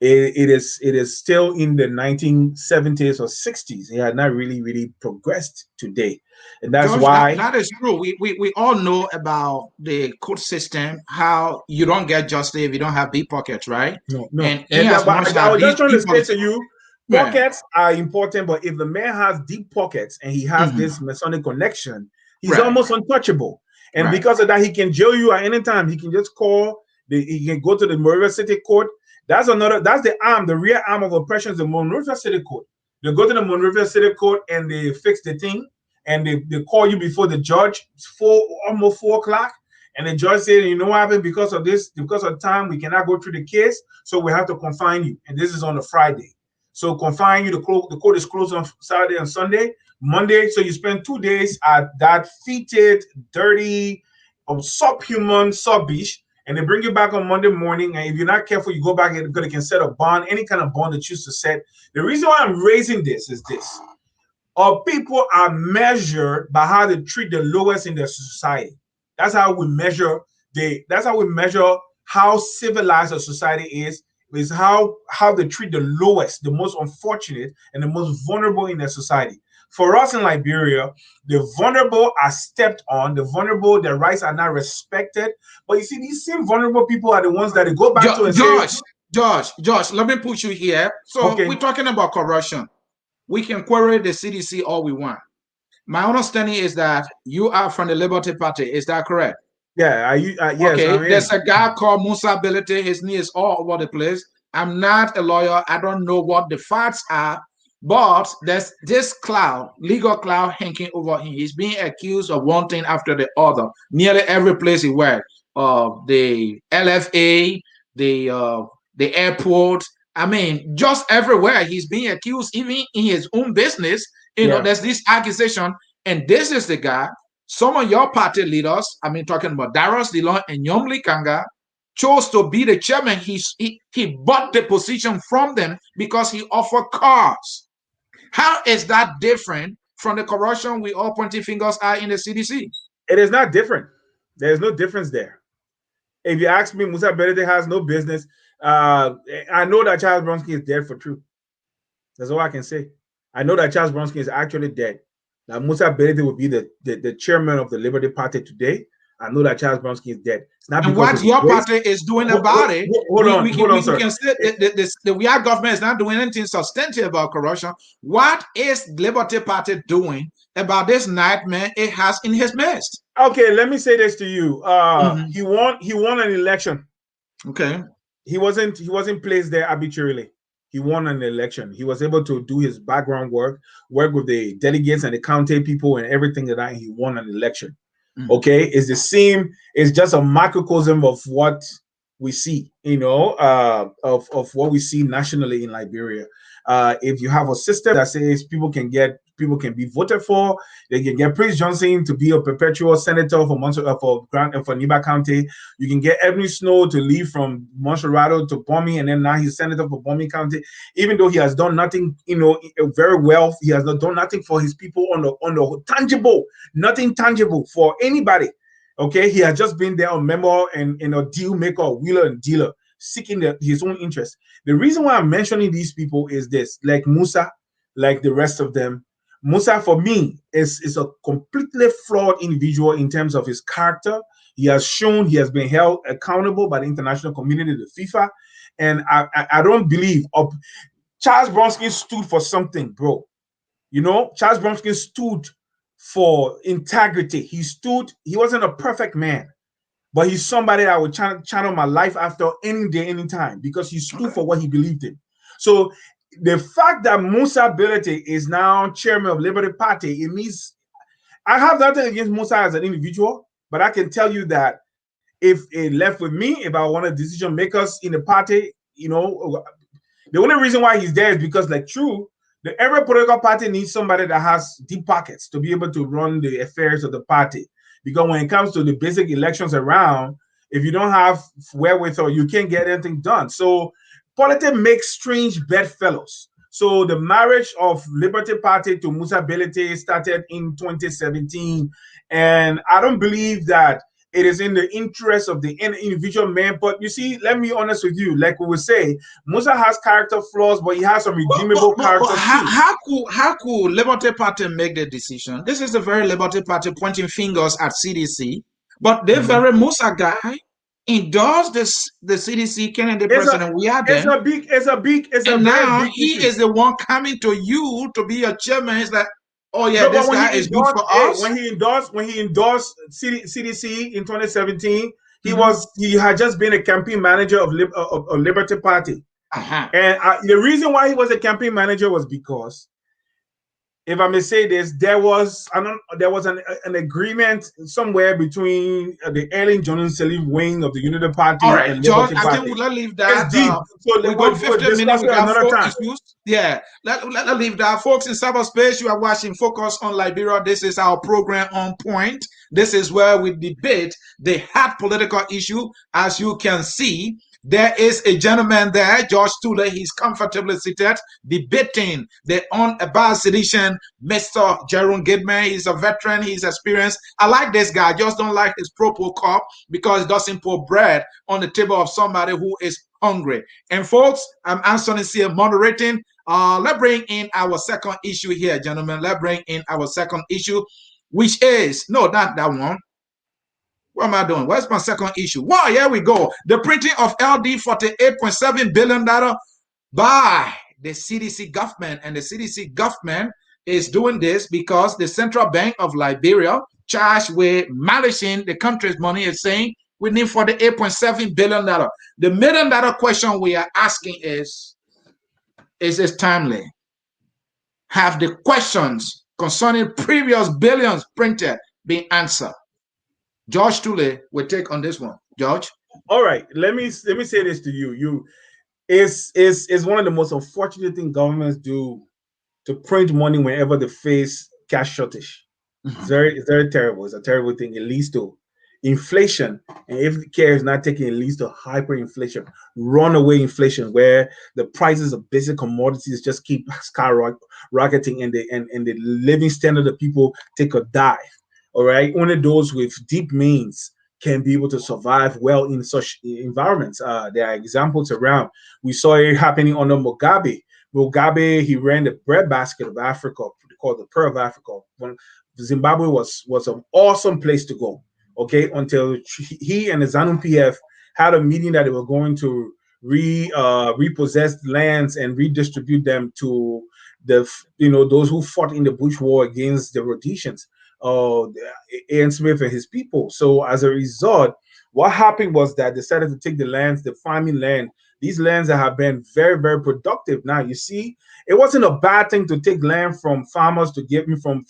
It is still in the 1970s or 60s. It had not really progressed today. And that's George, why that is true. We all know about the court system, how you don't get justice if you don't have deep pockets, right? no. And in And as but much I as was just these trying to people, say to you, yeah, pockets are important, but if the man has deep pockets and he has mhm, this Masonic connection, he's right, almost untouchable. And right. because of that, he can jail you at any time. He can just call. He can go to the Monrovia City Court. That's the rear arm of oppression is the Monrovia City Court. They go to the Monrovia City Court and they fix the thing, and they call you before the judge. It's almost 4 o'clock. And the judge said, you know what happened, because of this, because of time, we cannot go through the case, so we have to confine you. And this is on a Friday. So confine you, the court is closed on Saturday and Sunday. Monday, so you spend 2 days at that fetid, dirty, subhuman sub-beach, and they bring you back on Monday morning. And if you're not careful, you go back and they can set a bond, any kind of bond they choose to set. The reason why I'm raising this is this. Our people are measured by how they treat the lowest in their society. That's how we measure how civilized a society is how they treat the lowest, the most unfortunate, and the most vulnerable in their society. For us in Liberia, the vulnerable are stepped on, the vulnerable, their rights are not respected. But you see, these same vulnerable people are the ones that they go back to and say, George, let me put you here. So okay, we're talking about corruption. We can query the CDC all we want. My understanding is that you are from the Liberty Party. Is that correct? yeah, yes, I Okay, there's am. a guy called Musa Ability. His knee is all over the place. I'm not a lawyer. I don't know what the facts are, but there's this cloud, legal cloud hanging over him. He's being accused of one thing after the other. Nearly every place he went, the LFA, the airport. I mean, just everywhere he's being accused, even in his own business. Yeah. There's this accusation, and this is the guy. Some of your party leaders, I mean, talking about Darius Dillon and Yomli Kanga, chose to be the chairman. He bought the position from them because he offered cars. How is that different from the corruption we all pointing fingers at in the CDC? It is not different. There's no difference there. If you ask me, Musa Benedict has no business. I know that Charles Bronski is dead for true. That's all I can say. I know that Charles Bronski is actually dead. Now, Musa Benedict will be the chairman of the Liberty Party today. I know that Charles Bronski is dead. It's not And because what of his your race. party is doing about it, Hold on, we sir. can say the we are government is not doing anything substantive about corruption. What is Liberty Party doing about this nightmare it has in his midst? Okay, let me say this to you. Mhm. He won an election. Okay. He wasn't placed there arbitrarily. He won an election. He was able to do his background work with the delegates and the county people and everything that and he won an election. Mhm. Okay, it's the same. It's just a microcosm of what we see, of what we see nationally in Liberia. If you have a system that says people can be voted for, they can get Prince Johnson to be a perpetual senator for for Niba County. You can get Ebony Snow to leave from Montserrado to Bomi, and then now he's senator for Bomi County. Even though he has done nothing, very well, he has not done nothing for his people on the tangible, nothing tangible for anybody. Okay, he has just been there a member and a deal maker, a wheeler and dealer, seeking his own interest. The reason why I'm mentioning these people is this: like Musa, like the rest of them. Musa, for me, is a completely flawed individual in terms of his character. He has shown he has been held accountable by the international community, the FIFA, and I don't believe Charles Bronski stood for something, bro. Charles Bronski stood for integrity. He wasn't a perfect man, but he's somebody that I would channel my life after any day, anytime, because he stood for what he believed in. So the fact that Musa Belete is now chairman of Liberty Party, it means I have nothing against Musa as an individual, but I can tell you that if it left with me, if I wanted decision makers in the party, the only reason why he's there is because, like, every political party needs somebody that has deep pockets to be able to run the affairs of the party. Because when it comes to the basic elections around, if you don't have wherewithal, you can't get anything done. So politics makes strange bedfellows. So the marriage of Liberty Party to Musa Belete started in 2017. And I don't believe that it is in the interest of the individual man. But you see, let me be honest with you. Like we would say, Musa has character flaws, but he has some redeemable characters too. How could Liberty Party make the decision? This is the very Liberty Party pointing fingers at CDC, but the very Musa guy endorsed the CDC, Kennedy president. We are there. And now he is the one coming to you to be your chairman. He's like, oh yeah, no, this guy is good for us. When he endorsed CDC in 2017, he had just been a campaign manager of Liberty Party. And the reason why he was a campaign manager was because, if I may say this, there was an agreement somewhere between the Ellen Johnson Sirleaf wing of the Unity Party and George, Liberty I Party. think we'll leave that. It's deep. So we go 15 minutes. We got 4 issues. Yeah, let's leave that, folks. In cyberspace, you are watching Focus on Liberia. This is our program On Point. This is where we debate the hot political issue. As you can see, there is a gentleman there, George Tulay. He's comfortably seated, debating the unabashed edition, Mr. Jerome Gayman. He's a veteran. He's experienced. I like this guy. I just don't like his protocol because it doesn't put bread on the table of somebody who is hungry. And folks, I'm Anthony here moderating. Let's bring in our second issue here, gentlemen. Let's bring in our second issue, which is, no, not that one. What am I doing? Where's my second issue? Wow, here we go. The printing of LD $48.7 billion by the CDC government. And the CDC government is doing this because the Central Bank of Liberia, charged with managing the country's money, is saying we need $48.7 billion. The $1 million question we are asking is this timely? Have the questions concerning previous billions printed been answered? George Tulay will take on this one. George? All right. Let me say this to you. Is one of the most unfortunate things governments do to print money whenever they face cash shortage. It's very terrible. It's a terrible thing. It leads to inflation, and if care is not taken, it leads to hyperinflation, runaway inflation, where the prices of basic commodities just keep skyrocketing, and the living standard of people take a dive. All right, only those with deep means can be able to survive well in such environments. There are examples around. We saw it happening under Mugabe. Mugabe, he ran the breadbasket of Africa, called the Pearl of Africa. When Zimbabwe was an awesome place to go. Okay, until he and the ZANU-PF had a meeting that they were going to repossess lands and redistribute them to those who fought in the Bush War against the Rhodesians, Ian Smith and his people. So as a result, what happened was that they decided to take the lands, the farming land, these lands that have been very, very productive. Now you see, it wasn't a bad thing to take land from farmers to give me from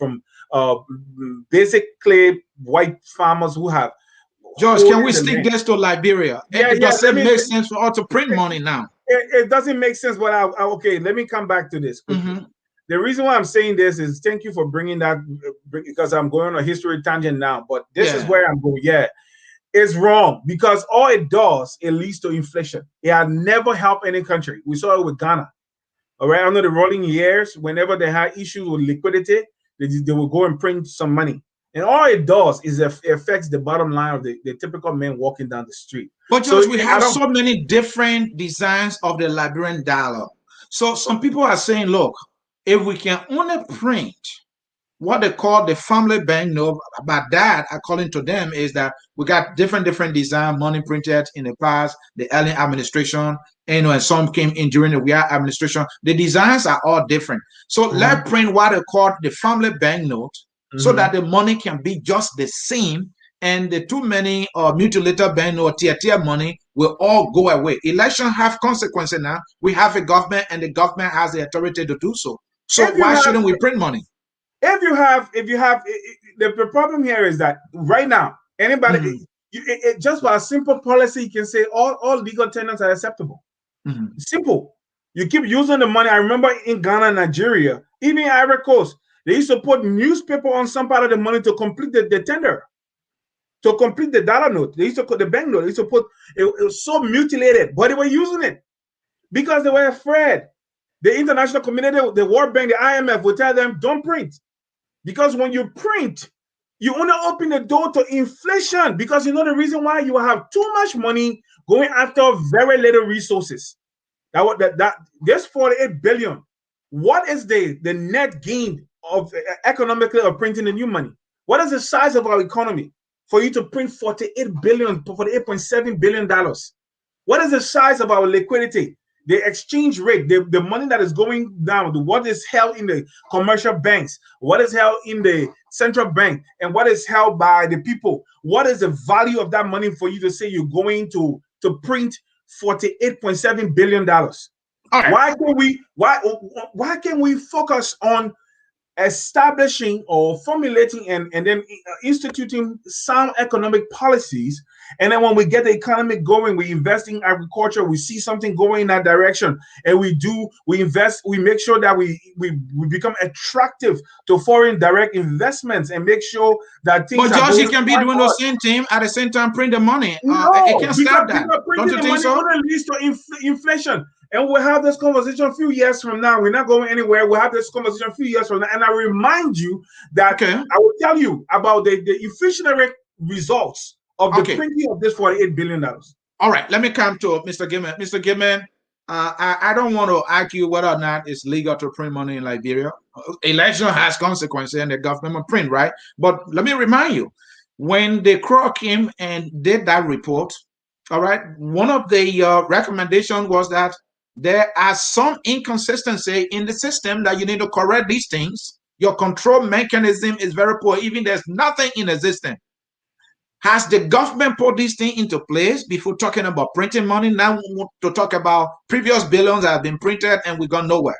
basically white farmers who have. George, can we stick this to Liberia? Because it makes sense for us to print money now. it doesn't make sense. But okay, let me come back to this quickly. Mhm. The reason why I'm saying this is thank you for bringing that because I'm going on a history tangent now. But this is Yeah. where I'm going. Yeah, it's wrong because all it does, it leads to inflation. It had never helped any country. We saw it with Ghana. All right, under the rolling years, whenever they had issues with liquidity, they will go and print some money. And all it does is it affects the bottom line of the typical man walking down the street. But So George, we I have don't. so many different designs of the Liberian dollar. So some people are saying, look, if we can only print what they call the family banknote, but that, according to them, is that we got different design money printed in the past, the early administration, and some came in during the weird administration. The designs are all different. So Mhm, let's print what they call the family banknote so mhm. that the money can be just the same, and the too many mutilated banknote, tier money will all go away. Election have consequences now. We have a government, and the government has the authority to do so. So If you why have shouldn't we print money? if you have the problem here is that right now anybody Mhm. just by a simple policy you can say all legal tenants are acceptable. Mhm. Simple. You keep using the money. I remember in Ghana, Nigeria, even Ivory Coast, they used to put newspaper on some part of the money to complete the tender, to complete the dollar note. They used to put the bank note. They used to put it was so mutilated, but they were using it because they were afraid. The international community, the World Bank, the IMF would tell them, don't print. Because when you print, you only open the door to inflation because you know the reason why you have too much money going after very little resources. That this 48 billion. What is the net gain of economically of printing the new money? What is the size of our economy for you to print 48 billion, 48.7 billion dollars? What is the size of our liquidity? The exchange rate, the money that is going down, what is held in the commercial banks, what is held in the central bank, and what is held by the people. What is the value of that money for you to say you're going to print $48.7 billion? All right. Why can't we focus on establishing or formulating and then instituting sound economic policies, and then when we get the economy going, we invest in agriculture, we see something going in that direction, and we invest, we make sure that we become attractive to foreign direct investments and make sure that things But are Josh, you going can be fine doing for the us. same thing at the same time print the money. It No, can't because stop that. Don't printing you the think money so? only leads to inflation. And we'll have this conversation a few years from now. We're not going anywhere. We'll have this conversation a few years from now. And I remind you that Okay. I will tell you about the inflationary results of the Okay. printing of this $48 billion. All right. Let me come to Mr. Gayman. Mr. Gayman, I don't want to argue whether or not it's legal to print money in Liberia. Election has consequences and the government will print, right? But let me remind you, when the Crow came and did that report, all right, one of the recommendations was that there are some inconsistency in the system that you need to correct these things. Your control mechanism is very poor. Even there's nothing in existence. Has the government put this thing into place before talking about printing money? Now we want to talk about previous billions that have been printed and we got nowhere.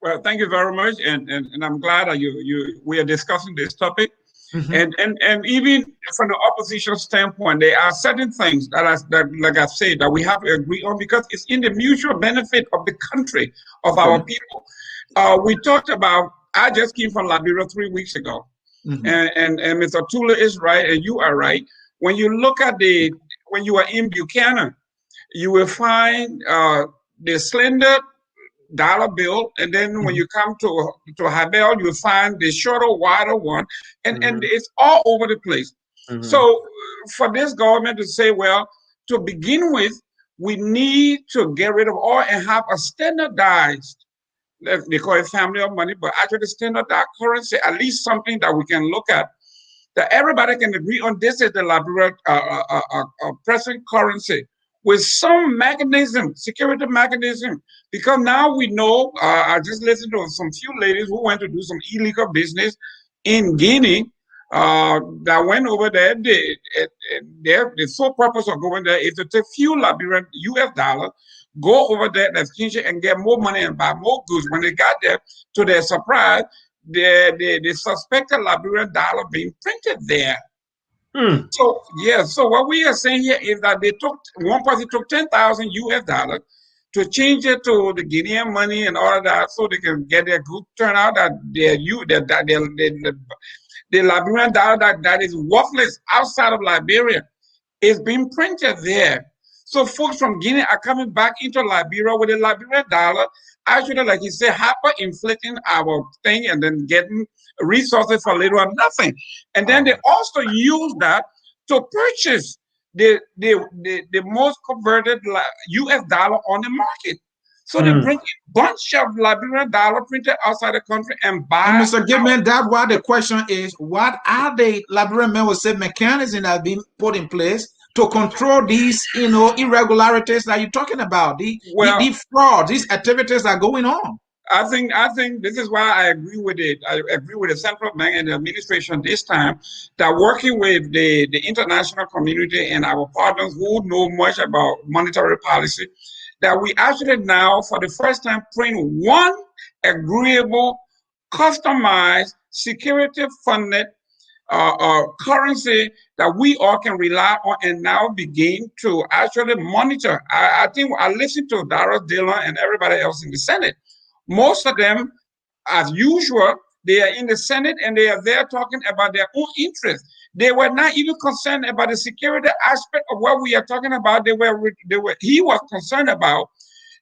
Well, thank you very much, and I'm glad that we are discussing this topic. Mhm. And even from the opposition standpoint, there are certain things that like I said that we have to agree on because it's in the mutual benefit of the country, of Okay. our people. We talked about. I just came from Liberia 3 weeks ago, Mhm. and Mr. Tulay is right, and you are right. When you look at when you are in Buchanan, you will find the slender dollar bill, and then when Mhm. you come to Habel, you find the shorter, wider one, and Mhm, it's all over the place. So mhm, for this government to say, well, to begin with, we need to get rid of all and have a standardized, they call it family of money, but actually standardized currency, at least something that we can look at, that everybody can agree on. This is the Liberia present currency with some mechanism, security mechanism, because now we know. I just listened to some few ladies who went to do some illegal business in Guinea. That went over there. The sole purpose of going there is to take few Liberian US dollars, go over there, exchange it, and get more money and buy more goods. When they got there, to their surprise, the suspected Liberian dollar being printed there. mm, So yeah, so what we are saying here is that they took one person took 10,000 US dollars, to change it to the Guinean money and all of that, so they can get a good turnout that the Liberian dollar that is worthless outside of Liberia is being printed there. So folks from Guinea are coming back into Liberia with the Liberian dollar, actually, like you said, hyper-inflating our thing and then getting resources for little or nothing. And then they also use that to purchase the most converted US dollar on the market. So they bring a bunch of Liberian dollar printed outside the country and buy. And Mr. Gayman, that's why the question is, what are the Liberian men will say mechanisms that have been put in place to control these, irregularities that you're talking about, the fraud, these activities that are going on? I think this is why I agree with it. I agree with the central bank and the administration this time, that working with the international community and our partners who know much about monetary policy, that we actually now, for the first time, print one agreeable, customized, security-funded currency that we all can rely on and now begin to actually monitor. I think I listened to Darius Dillon and everybody else in the Senate. Most of them, as usual, they are in the Senate and they are there talking about their own interests. They were not even concerned about the security aspect of what we are talking about. He was concerned about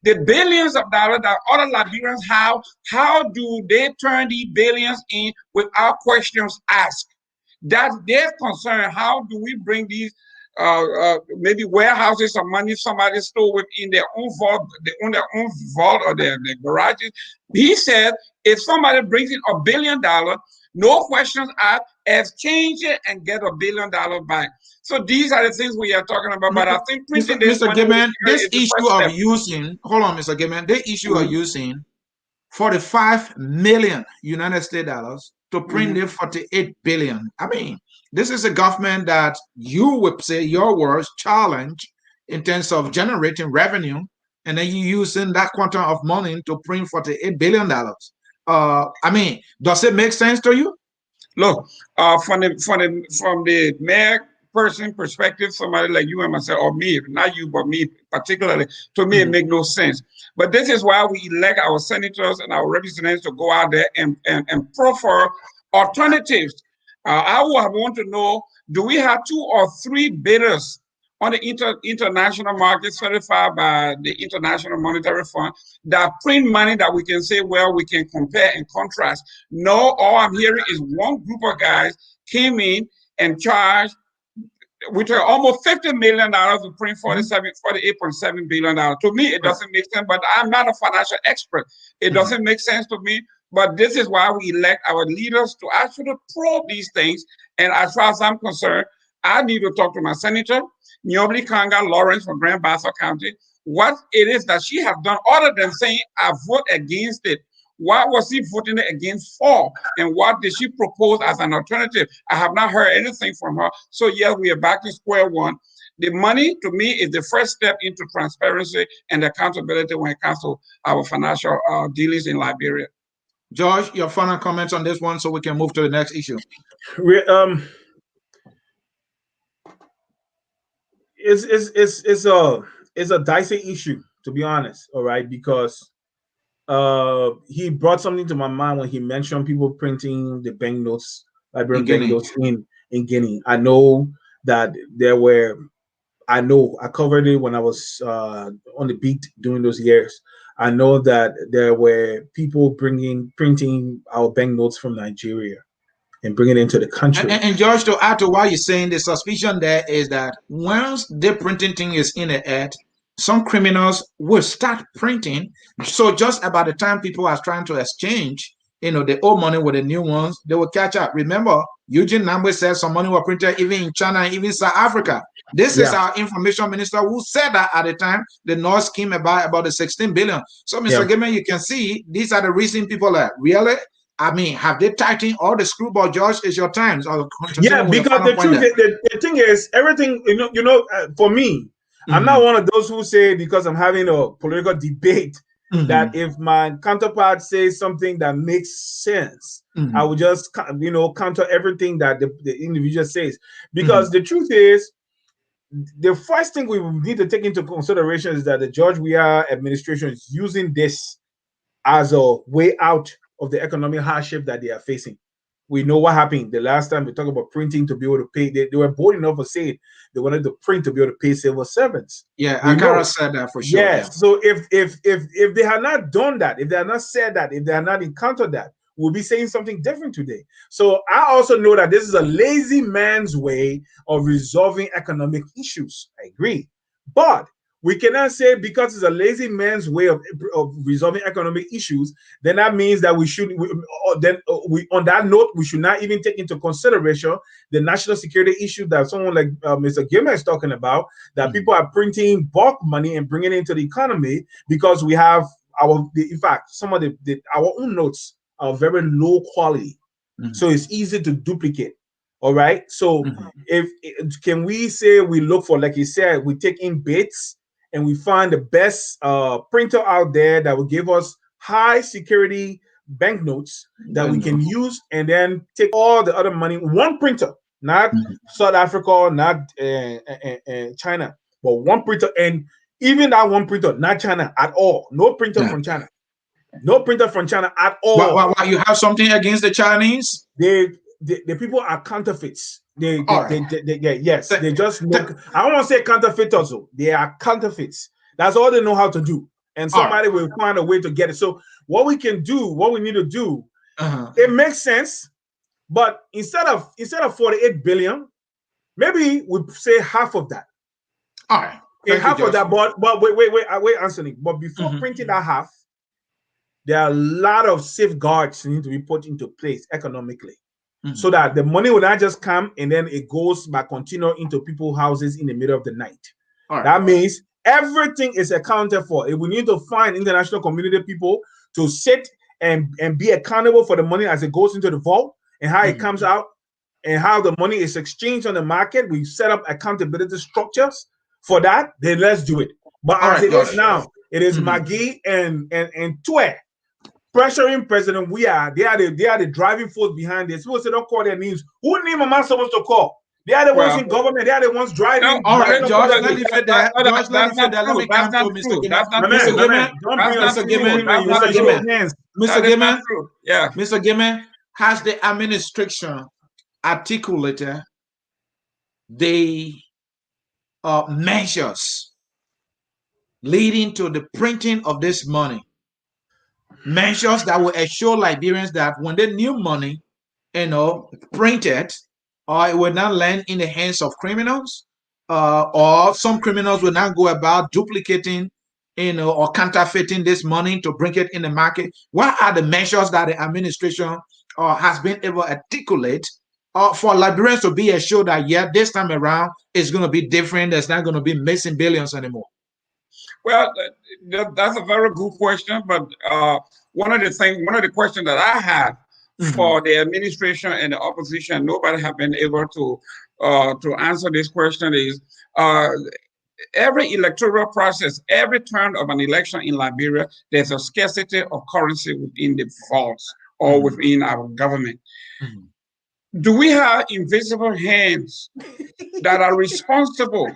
the billions of dollars that other Liberians have. How do they turn these billions in without questions asked? That's their concern. How do we bring these maybe warehouses of money somebody stole within their own vault, or their garages? He said, if somebody brings in $1 billion, no questions asked, exchange it and get $1 billion back. So these are the things we are talking about. But I think printing this Mr. money Gayman, this is the issue first of step. using, hold on, Mr. Gayman, the issue of using 45 million United States dollars to print the 48 billion. I mean, this is a government that you would say, your words, challenge in terms of generating revenue, and then you using that quantum of money to print $48 billion. I mean, does it make sense to you? Look, from the mayor person perspective, somebody like you and myself, or me, not you, but me particularly, to me, it makes no sense. But this is why we elect our senators and our representatives to go out there and proffer alternatives. I would want to know, do we have 2 or 3 bidders on the international market certified by the International Monetary Fund that print money that we can say, well, we can compare and contrast? No, all I'm hearing is one group of guys came in and charged, which are almost $50 million to print $48.7 billion. To me, it doesn't make sense, but I'm not a financial expert. It doesn't make sense to me. But this is why we elect our leaders to actually probe these things. And as far as I'm concerned, I need to talk to my senator, Nyobli Kanga Lawrence from Grand Bassa County, what it is that she has done other than saying, I vote against it. What was he voting against for? And what did she propose as an alternative? I have not heard anything from her. So yes, we are back to square one. The money, to me, is the first step into transparency and accountability when it comes to our financial dealings in Liberia. George, your final comments on this one so we can move to the next issue. It's a dicey issue, to be honest, all right, because he brought something to my mind when he mentioned people printing the banknotes, Liberian banknotes in Guinea. I know that there were, I covered it when I was on the beat during those years. I know that there were people printing our banknotes from Nigeria and bringing it into the country. And George, to add to what you're saying, the suspicion there is that once the printing thing is in the air, some criminals will start printing. So just about the time people are trying to exchange, the old money with the new ones, they will catch up. Remember, Eugene Nambwe said some money was printed even in China and even South Africa. This is our information minister who said that at the time the North came about the 16 billion. So, Mr. Gayman, you can see these are the reasons people are really. I mean, have they tightened all the screwball? George, is your time. So because the thing is, everything, for me, I'm not one of those who say, because I'm having a political debate, that if my counterpart says something that makes sense, I will just, counter everything that the individual says. Because the truth is, the first thing we need to take into consideration is that the George Weah administration is using this as a way out of the economic hardship that they are facing. We know what happened the last time we talked about printing to be able to pay. They were bold enough to say they wanted to print to be able to pay civil servants. Yeah, We know. Akara said that for sure. Yes. Yeah. So if they had not done that, if they had not said that, if they had not encountered that, we'll be saying something different today. So I also know that this is a lazy man's way of resolving economic issues. I agree. But we cannot say because it's a lazy man's way of resolving economic issues, then that means that we on that note, we should not even take into consideration the national security issue that someone like Mr. Gayman is talking about, that people are printing bulk money and bringing it into the economy because we have in fact, some of our own notes are very low quality. So it's easy to duplicate. All right. So if can we say we look for, like you said, we take in bits and we find the best printer out there that will give us high security banknotes that we can use, and then take all the other money, one printer, not South Africa, not China, but one printer, and even that one printer, not China at all. No printer from China. No printer from China at all. Why you have something against the Chinese? The people are counterfeits. Yes, they just look. I don't want to say counterfeiters, though. They are counterfeits. That's all they know how to do, and somebody will find a way to get it. So what we can do, what we need to do, it makes sense. But instead of 48 billion, maybe we say half of that. All right, half of that. But wait, Anthony. But before printing that half, there are a lot of safeguards need to be put into place economically, so that the money will not just come and then it goes by continue into people's houses in the middle of the night. That means everything is accounted for. If we need to find international community people to sit and be accountable for the money as it goes into the vault and how it comes out and how the money is exchanged on the market, we set up accountability structures for that. Then let's do it. But as it is now, it is Maggie and Tulay pressuring President Weah. They are the driving force behind this. People say don't call their names. Who name am I supposed to call? They are the ones in government. They are the ones driving. All right, George, let me fit that. George, let me fit that. Let me come to Mr. Gayman. Mr. Gayman, Mr. Gayman, yeah. Mr. Gayman, has the administration articulated the measures leading to the printing of this money? Measures that will assure Liberians that when the new money, printed, it will not land in the hands of criminals, or some criminals will not go about duplicating, or counterfeiting this money to bring it in the market. What are the measures that the administration has been able to articulate for Liberians to be assured that, yeah, this time around it's going to be different. There's not going to be missing billions anymore? Well, that's a very good question. But one of the questions that I have for the administration and the opposition, nobody have been able to answer this question, is every electoral process, every turn of an election in Liberia, there's a scarcity of currency within the vaults or within our government. Do we have invisible hands that are responsible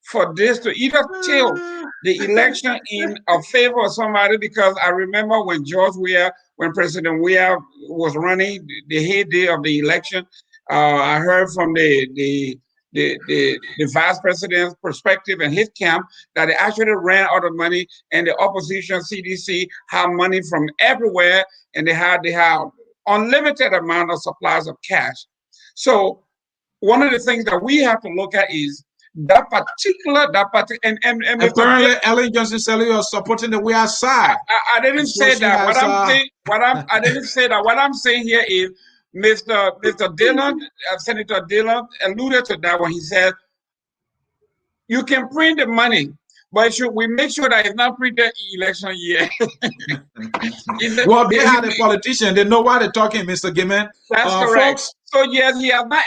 for this to either tilt the election in a favor of somebody? Because I remember when when President Weah was running the heyday of the election, I heard from the vice president's perspective and his camp that they actually ran out of money, and the opposition CDC had money from everywhere, and they had unlimited amount of supplies of cash. So one of the things that we have to look at is that particular and apparently Ellen Johnson said you are supporting the Weah side. I didn't say that. I didn't say that. What I'm saying here is Mr. Dillon, Senator Dillon alluded to that when he said you can print the money, but we make sure that it's not printed election year. Well, they are the politicians. They know why they're talking, Mr. Gayman. That's correct. Folks. So yes, they have not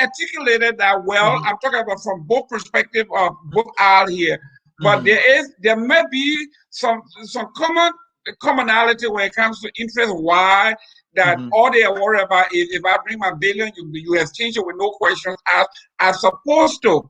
articulated that well. I'm talking about from both perspectives of both aisle here. But there may be some commonality when it comes to interest. Why that all they are worried about is if I bring my billion, you exchange it with no questions asked, as opposed to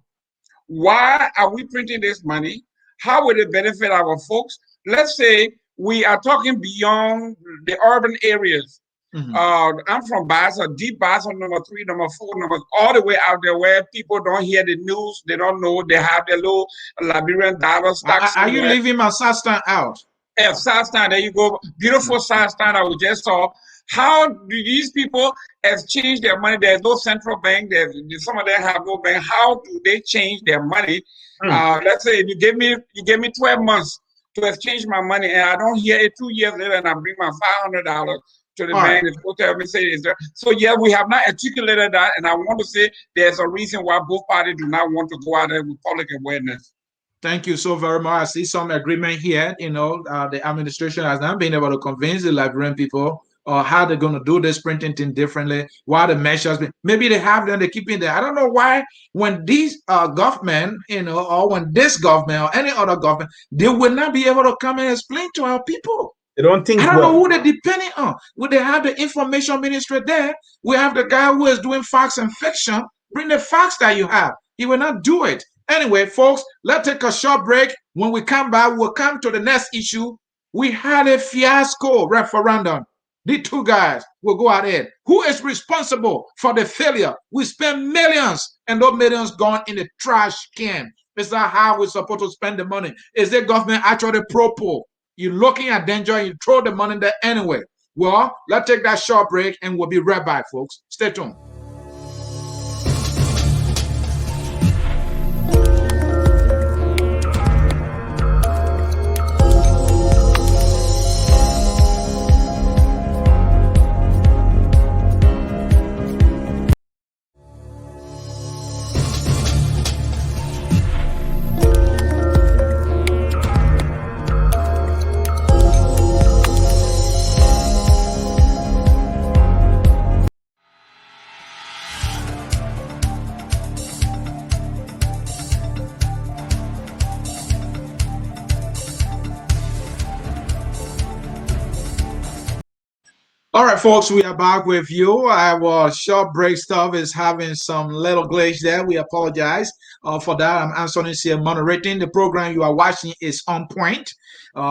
why are we printing this money? How will it benefit our folks? Let's say we are talking beyond the urban areas. I'm from Basel, deep Basel, number 3, number 4, number all the way out there where people don't hear the news. They don't know. They have their little Liberian dollar stock Are you somewhere. leaving my Southtown out? Yeah, Southtown, there you go. Beautiful Southtown I was just saw. How do these people exchange their money? There's no central bank. Some of them have no bank. How do they change their money? Let's say you give me 12 months to exchange my money, and I don't hear it 2 years later, and I bring my $500 to the bank. The people tell me, say, is there? So yeah, we have not articulated that, and I want to say there's a reason why both parties do not want to go out there with public awareness. Thank you so very much. I see some agreement here. The administration has not been able to convince the Liberian people how they're going to do this printing thing differently. Why the measures? Maybe they have them, they keep it there. I don't know why when these government, or when this government or any other government, they will not be able to come and explain to our people. They don't think I don't know who they're depending on. Would they have the information ministry there? We have the guy who is doing facts and fiction. Bring the facts that you have. He will not do it. Anyway, folks, let's take a short break. When we come back, we'll come to the next issue. We had a fiasco referendum. The two guys will go ahead. Who is responsible for the failure? We spent millions, and those millions gone in the trash can. Is that how we're supposed to spend the money? Is the government actually pro-poor? You're looking at danger and you throw the money there anyway. Well, let's take that short break and we'll be right back, folks. Stay tuned. All right, folks, we are back with you. Our short break stuff is having some little glitch there. We apologize for that. I'm Anthony here moderating. The program you are watching is on point.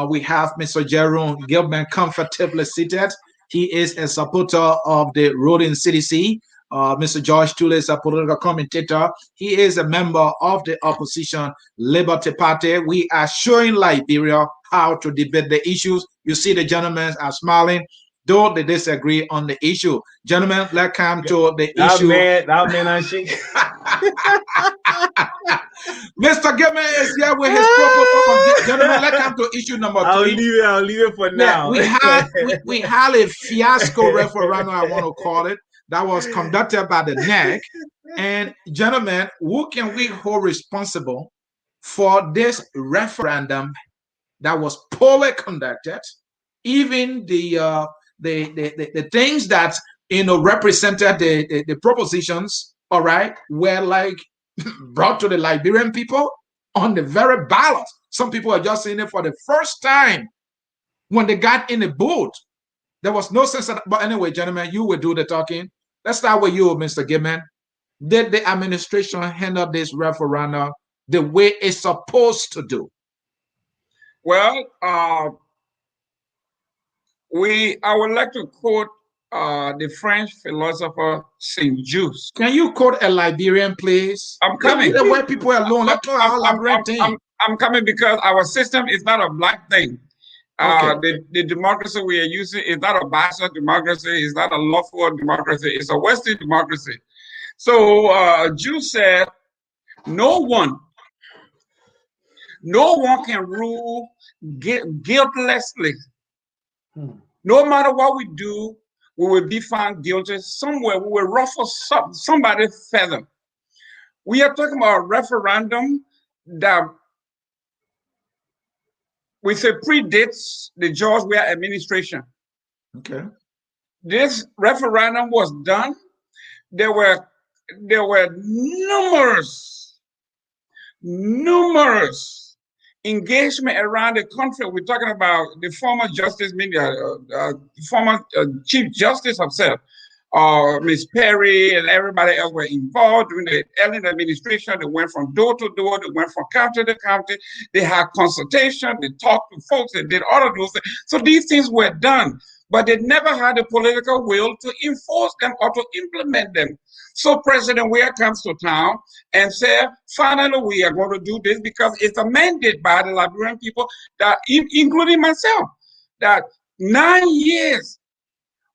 We have Mr. Jerome Gayman comfortably seated. He is a supporter of the ruling CDC. Mr. George Tulay is a political commentator. He is a member of the opposition Liberty Party. We are showing Liberia how to debate the issues. You see the gentlemen are smiling. Though they disagree on the issue. Gentlemen, let's come to the issue. That man, I think. Mr. Gayman is here with his proposal. Gentlemen, let's come to issue number 3. I'll leave it for now. We had a fiasco referendum, I want to call it, that was conducted by the NEC. And gentlemen, who can we hold responsible for this referendum that was poorly conducted? Even the things that represented the propositions, all right, were like brought to the Liberian people on the very ballot. Some people are just seeing it for the first time when they got in the booth. There was no sense of, but anyway, gentlemen, you will do the talking. Let's start with you, Mr. Gayman. Did the administration handle this referendum the way it's supposed to do? Well, I would like to quote the French philosopher Saint Just. Can you quote a Liberian, please? I'm coming. The way people are alone. Let's know how Liberian thing. I'm coming because our system is not a black thing. Okay. The democracy we are using is not a bachelor democracy. It's not a lawful democracy. It's a Western democracy. So Just said, no one can rule guiltlessly. No matter what we do, we will be found guilty somewhere. We will ruffle somebody's feather. We are talking about a referendum that we say predates the George Weah administration. Okay. This referendum was done. There were numerous engagement around the country. We're talking about the former justice, former chief justice himself, Miss Perry and everybody else were involved during the Ellen administration. They went from door to door. They went from county to county. They had consultation. They talked to folks. They did all of those things. So these things were done, but they never had the political will to enforce them or to implement them. So President Weah comes to town and said, finally, we are going to do this because it's a mandate by the Liberian people, that, including myself, that 9 years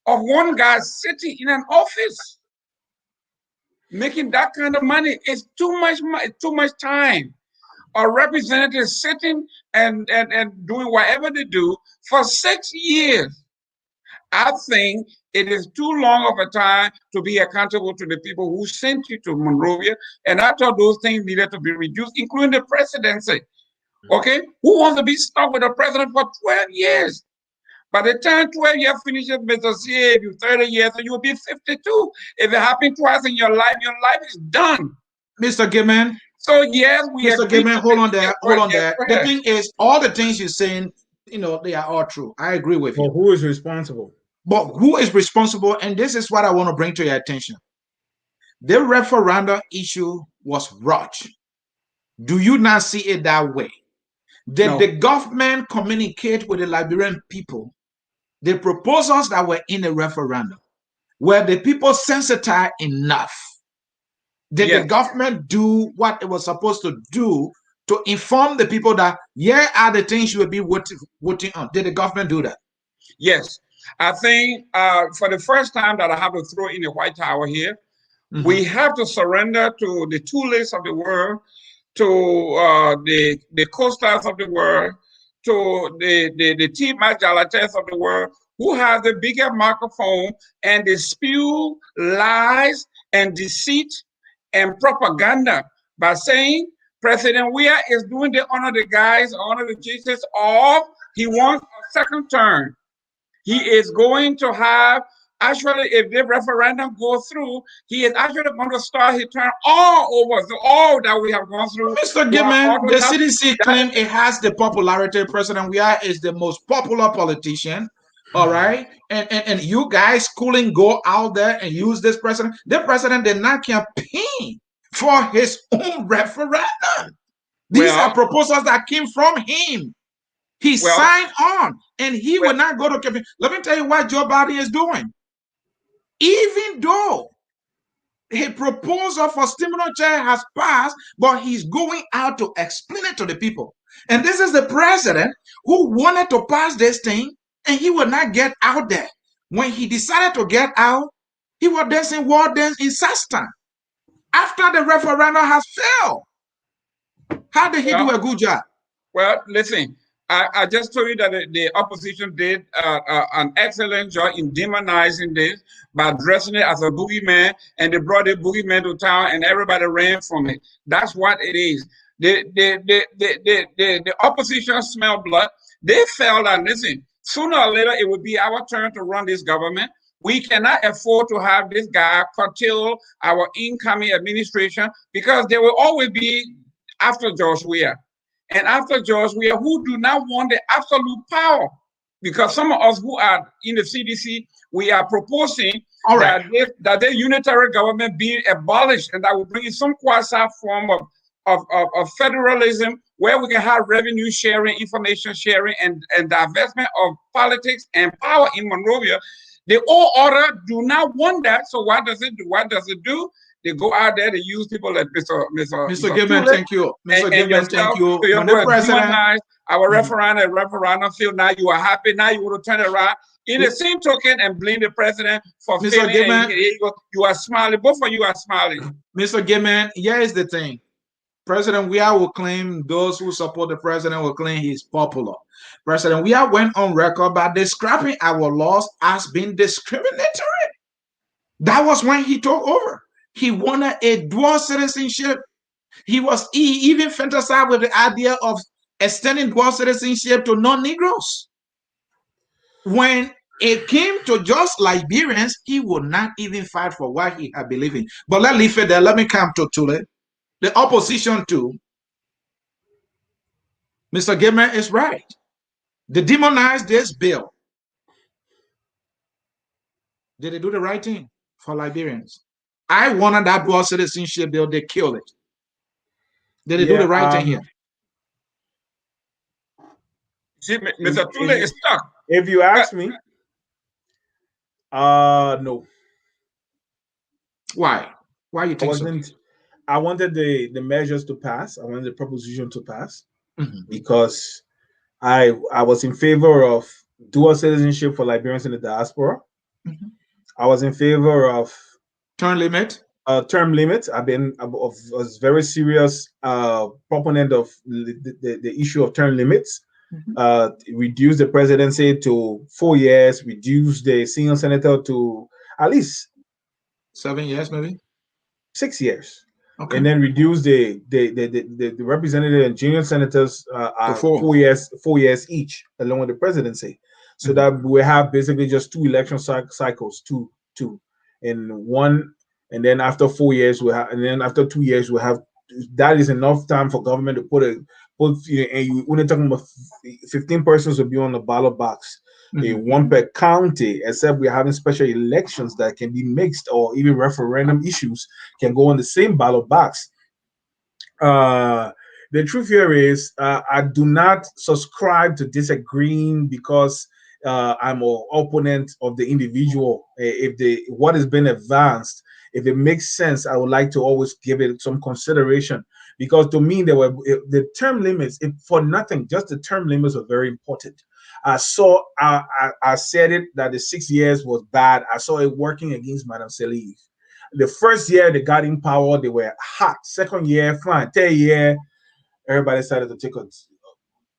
of one guy sitting in an office making that kind of money is too much time. A representative sitting and doing whatever they do for 6 years. I think it is too long of a time to be accountable to the people who sent you to Monrovia. And I thought those things needed to be reduced, including the presidency. Okay? Who wants to be stuck with a president for 12 years? By the time 12 years finishes, Mr. C, if you're 30 years, so you'll be 52. If it happened twice in your life is done. Mr. Gayman. So yes, we Mr. agree. Gayman, hold on there. Hold on yes, there. The thing is, all the things you're saying, they are all true. I agree with you. Well, who is responsible? But who is responsible? And this is what I want to bring to your attention. The referendum issue was rushed. Do you not see it that way? Did the government communicate with the Liberian people the proposals that were in the referendum? Were the people sensitized enough? Did the government do what it was supposed to do to inform the people that here are the things you will be voting on? Did the government do that? Yes. I think for the first time that I have to throw in the White Tower here, we have to surrender to the Tulays of the world, to the coasters of the world, to the T. Majalates of the world, who have the bigger microphone and they spew lies and deceit and propaganda by saying President Weah is doing the honor the guys, honor the Jesus of, he wants a second term. He is going to have, actually, if the referendum goes through, he is actually going to start his term all over. So all that we have gone through. Mr. Gayman, the CDC claims it has the popularity. President Weah is the most popular politician. All right. And you guys couldn't go out there and use this president. The president did not campaign for his own referendum. These are proposals that came from him. He signed on and he will not go to campaign. Let me tell you what Joe Biden is doing. Even though a proposal for stimulus check has passed, but he's going out to explain it to the people. And this is the president who wanted to pass this thing, and he would not get out there. When he decided to get out, he was dancing war dance in Sastan after the referendum has failed. How did he do a good job? Well, listen, I just told you that the opposition did an excellent job in demonizing this by dressing it as a boogeyman, and they brought the boogeyman to town, and everybody ran from it. That's what it is. The opposition smelled blood. They felt that, listen, sooner or later it would be our turn to run this government. We cannot afford to have this guy curtail our incoming administration because there will always be after George Weah. And after George Weah, who do not want the absolute power. Because some of us who are in the CDC, we are proposing that the unitary government be abolished, and that will bring in some quasi form of federalism where we can have revenue sharing, information sharing, and divestment of politics and power in Monrovia. The old order do not want that. So what does it do? What does it do? They go out there, they use people like Mr. Gayman, thank you. Mr. Gayman, thank you. So you're going to demonize our referendum field. Now you are happy. Now you want to turn it around. In the same token, and blame the president for failing. Gayman, you are smiling. Both of you are smiling. Mr. Gayman, here is the thing. President Weah will claim, those who support the president will claim he's popular. President Weah went on record by describing our laws as being discriminatory. That was when he took over. He wanted a dual citizenship. He even fantasized with the idea of extending dual citizenship to non-Negroes. When it came to just Liberians, he would not even fight for what he had believed in. But let's leave it there. Let me come to Tulay. The opposition too. Mr. Gayman is right. They demonized this bill. Did they do the right thing? for Liberians. I wanted that dual citizenship bill. They killed it. Did they do Yeah. the right thing here? See, Mr. Tulay is stuck. If you Uh, ask me, no. Why? Why you I think so? wasn't. I wanted the measures to pass. I wanted the proposition to pass Mhm. because I was in favor of dual citizenship for Liberians in the diaspora. Mhm. I was in favor of Term limit. term limits. I was very serious proponent of the issue of term limits. Mhm. Reduce the presidency to 4 years. Reduce the senior senator to at least 7 years, maybe. 6 years, Okay. and then reduce the representative and junior senators To 4. 4 years, 4 years each, along with the presidency, so Mhm. that we have basically just two election cycles, two, in one, and then after 4 years we have, and then after 2 years we have. That is enough time for government to put, and you when you're talking about 15 persons will be on the ballot box, Mhm. one per county, except we're having special elections that can be mixed, or even referendum issues can go on the same ballot box. Uh, the truth here is, I do not subscribe to disagreeing because I'm an opponent of the individual. If the what has been advanced, if it makes sense, I would like to always give it some consideration, because to me there were the term limits. If for nothing, just the term limits are very important. I said it that the 6 years was bad. I saw it working against Madam Salif. The first year they got in power, they were hot. Second year, fine. Third year, everybody started to take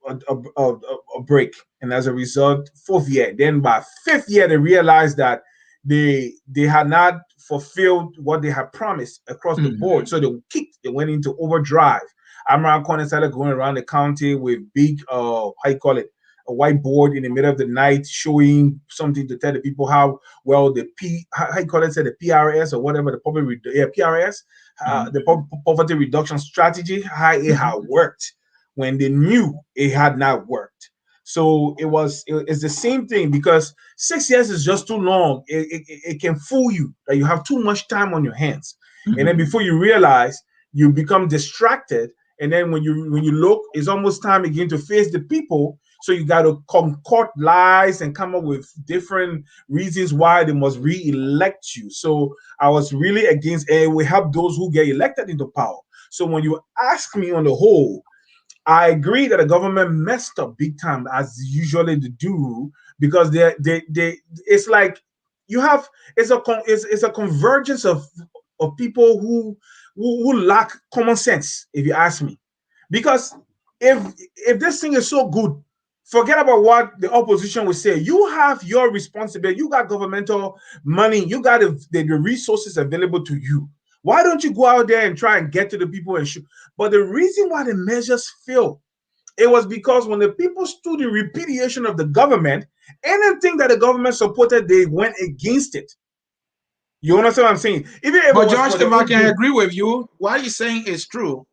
a break, and as a result, fourth year. Then by fifth year, they realized that they had not fulfilled what they had promised across the Mhm. board. So they kicked. They went into overdrive. Amran Khan started going around the county with big how you call it, a whiteboard in the middle of the night, showing something to tell the people how well the how you call it, say the PRS or whatever, the PRS, Mhm. the poverty reduction strategy, how it had Mhm. worked when they knew it had not worked. So it's the same thing, because 6 years is just too long. It can fool you that you have too much time on your hands, and then Mhm. before you realize, you become distracted, and then when you look, it's almost time again to face the people. So you got to concoct lies and come up with different reasons why they must re-elect you. So I was really against, and we help those who get elected into power. So when you ask me on the whole, I agree that the government messed up big time, as usually they do, because they it's like you have it's a convergence of people who lack common sense, if you ask me. Because if this thing is so good, forget about what the opposition will say. You have your responsibility. You got governmental money. You got the resources available to you. Why don't you go out there and try and get to the people and shoot? But the reason why the measures failed, it was because when the people stood in repudiation of the government, anything that the government supported, they went against it. You understand what I'm saying? Even if it But was George, for their if I own can good. agree with you, what you're saying is true.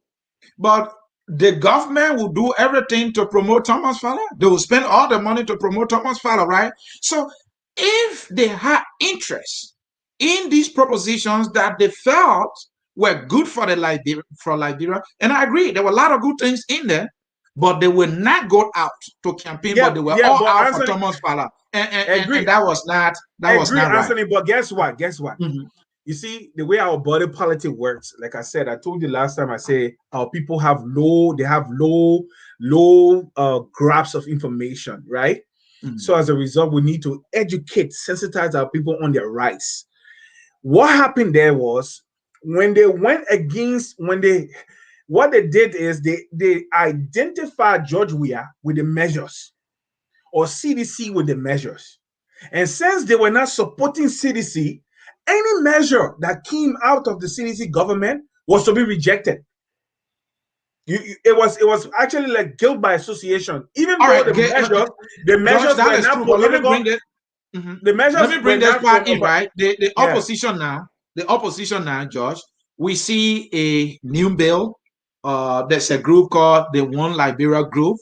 But the government will do everything to promote Thomas Fowler. They will spend all the money to promote Thomas Fowler, right? So if they had interest in these propositions that they felt were good for the Liberia, and I agree, there were a lot of good things in there, but they will not go out to campaign, but Yeah, they were yeah, all but out for Anthony, Thomas Fowler. And agree, that was not right. Anthony. But guess what? Guess what? Mhm. You see, the way our body politic works, like I said, I told you last time, I say our people have low grasp of information, right? Mhm. So as a result, we need to educate, sensitize our people on their rights. What happened there was, when they went against, when they what they did is they identified George Weah with the measures, or CDC with the measures. And since they were not supporting CDC, any measure that came out of the CDC government was to be rejected. It was actually like guilt by association, even All though right, the measures the George, measures that were is not true. But let me political. bring this. Mhm. The Let measures me were bring this not part from in, right? The yeah. opposition now, George, we see a new bill. There's a group called the One Liberia Group.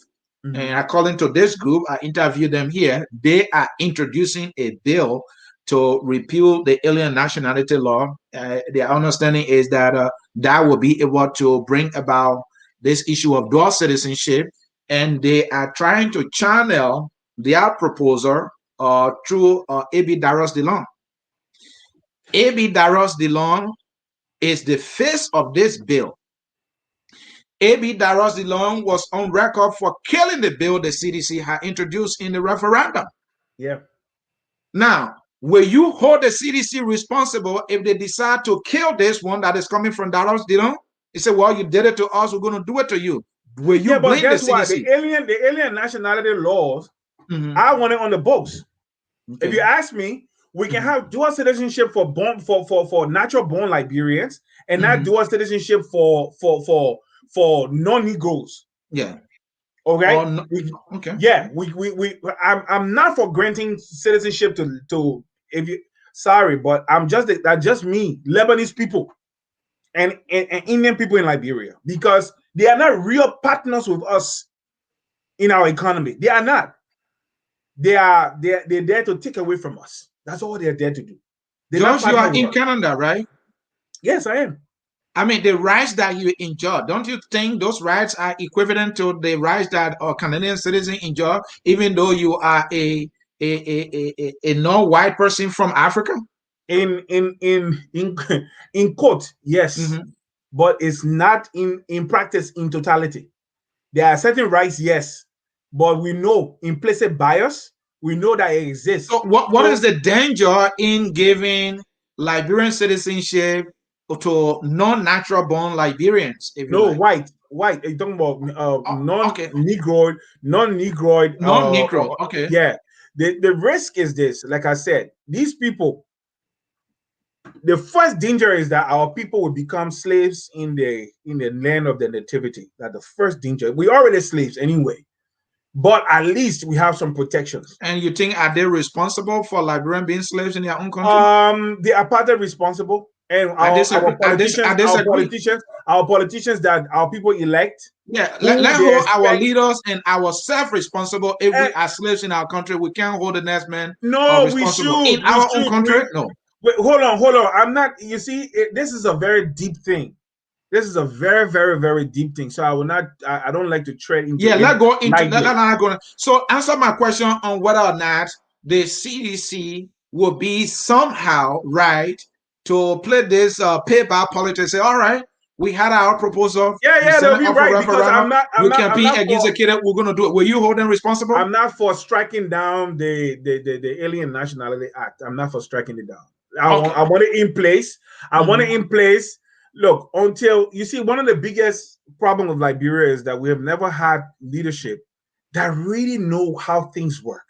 Mhm. And according to this group, I interviewed them here. They are introducing a bill to repeal the alien nationality law. Their understanding is that that will be able to bring about this issue of dual citizenship, and they are trying to channel their proposal through A.B. Darros DeLong. A.B. Darros DeLong is the face of this bill. A.B. Darros DeLong was on record for killing the bill the CDC had introduced in the referendum. Yeah. Now, will you hold the CDC responsible if they decide to kill this one that is coming from Darros DeLong? He said, well, you did it to us, we're going to do it to you. Will you Yeah, but blame the guess what? CDC? The alien nationality laws, I want it on the books. Okay. If you ask me, we can have dual citizenship for natural born Liberians, and not dual citizenship for non-Negroes. Yeah. Okay. No, okay. Yeah. I'm not for granting citizenship to if you. Sorry, but that's just me, Lebanese people, and Indian people in Liberia, because they are not real partners with us in our economy. They are not. They're there to take away from us. That's all they're there to do. George, you are in Canada, right? Yes, I am. I mean, the rights that you enjoy, don't you think those rights are equivalent to the rights that a Canadian citizen enjoy, even though you are a non-white person from Africa? In quote, yes, but it's not in practice in totality. There are certain rights, yes, but we know implicit bias. We know that it exists. So what is the danger in giving Liberian citizenship to non-natural born Liberians? No, like? white. You're talking about non-Negroid, non-Negro. Okay. Yeah. The risk is this. Like I said, these people. The first danger is that our people will become slaves in the land of the nativity. That's the first danger. We already slaves anyway, but at least we have some protections. And you think, are they responsible for Liberian being slaves in their own country? They are partly responsible, and our politicians that our people elect. Yeah, let's hold our leaders and ourselves responsible. If we are slaves in our country, we can't hold the next man responsible in our own country. No. Wait, hold on. I'm not. You see, this is a very deep thing. This is a very, very, very deep thing. So I will not. I don't like to tread into. Yeah, let's go into. So answer my question on whether or not the CDC will be somehow right to play this payback politics. Say, all right, we had our proposal. Yeah, they'll be right because I'm not. We can be executed. We're going to do it. Will you hold them responsible? I'm not for striking down the Alien Nationality Act. I'm not for striking it down. I want it in place. I want it in place. Look, until you see, one of the biggest problems with Liberia is that we have never had leadership that really know how things work.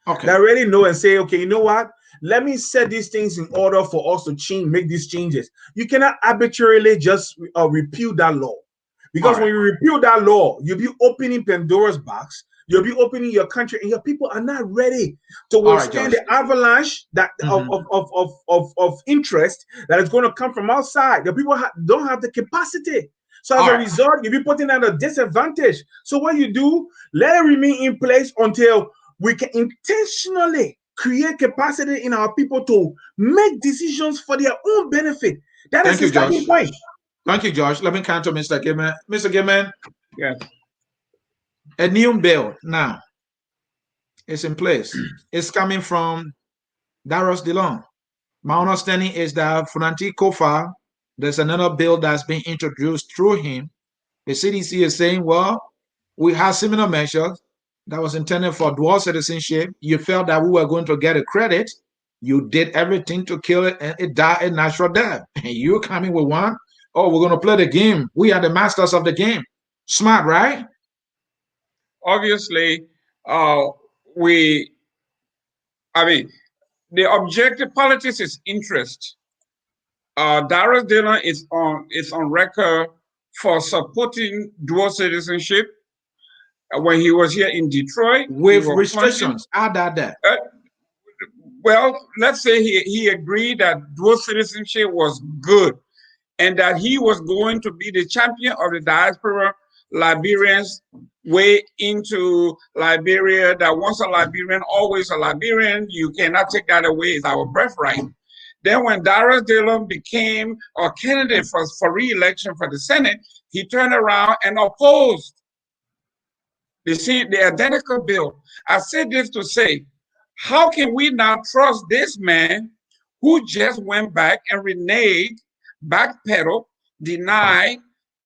Okay. That really know and say, okay, you know what? Let me set these things in order for us to make these changes. You cannot arbitrarily just repeal that law. Because when you repeal that law, you'll be opening Pandora's box. You'll be opening your country, and your people are not ready to withstand the avalanche that of interest that is going to come from outside. The people don't have the capacity. So as a result, you'll be putting at a disadvantage. So what you do, let it remain in place until we can intentionally create capacity in our people to make decisions for their own benefit. That is the starting point. Thank you, Josh. Let me come to Mr. Gayman. Mr. Gayman. Yes. A new bill now is in place. It's coming from Darros DeLong. My understanding is that Funanti Kofa, there's another bill that's being introduced through him. The CDC is saying, well, we have similar measures that was intended for dual citizenship. You felt that we were going to get a credit. You did everything to kill it, and it died a natural death. And you're coming with one. Oh, we're going to play the game. We are the masters of the game. Smart, right? Obviously, the objective politics is interest. Darros DeLong is on record for supporting dual citizenship when he was here in Detroit. With restrictions. Add that. Well, let's say he agreed that dual citizenship was good and that he was going to be the champion of the diaspora Liberians way into Liberia, that once a Liberian, always a Liberian. You cannot take that away. It's our birthright. Then when Darius Dillon became a candidate for re-election for the Senate, he turned around and opposed the identical bill. I said this to say, how can we now trust this man who just went back and reneged, backpedaled, denied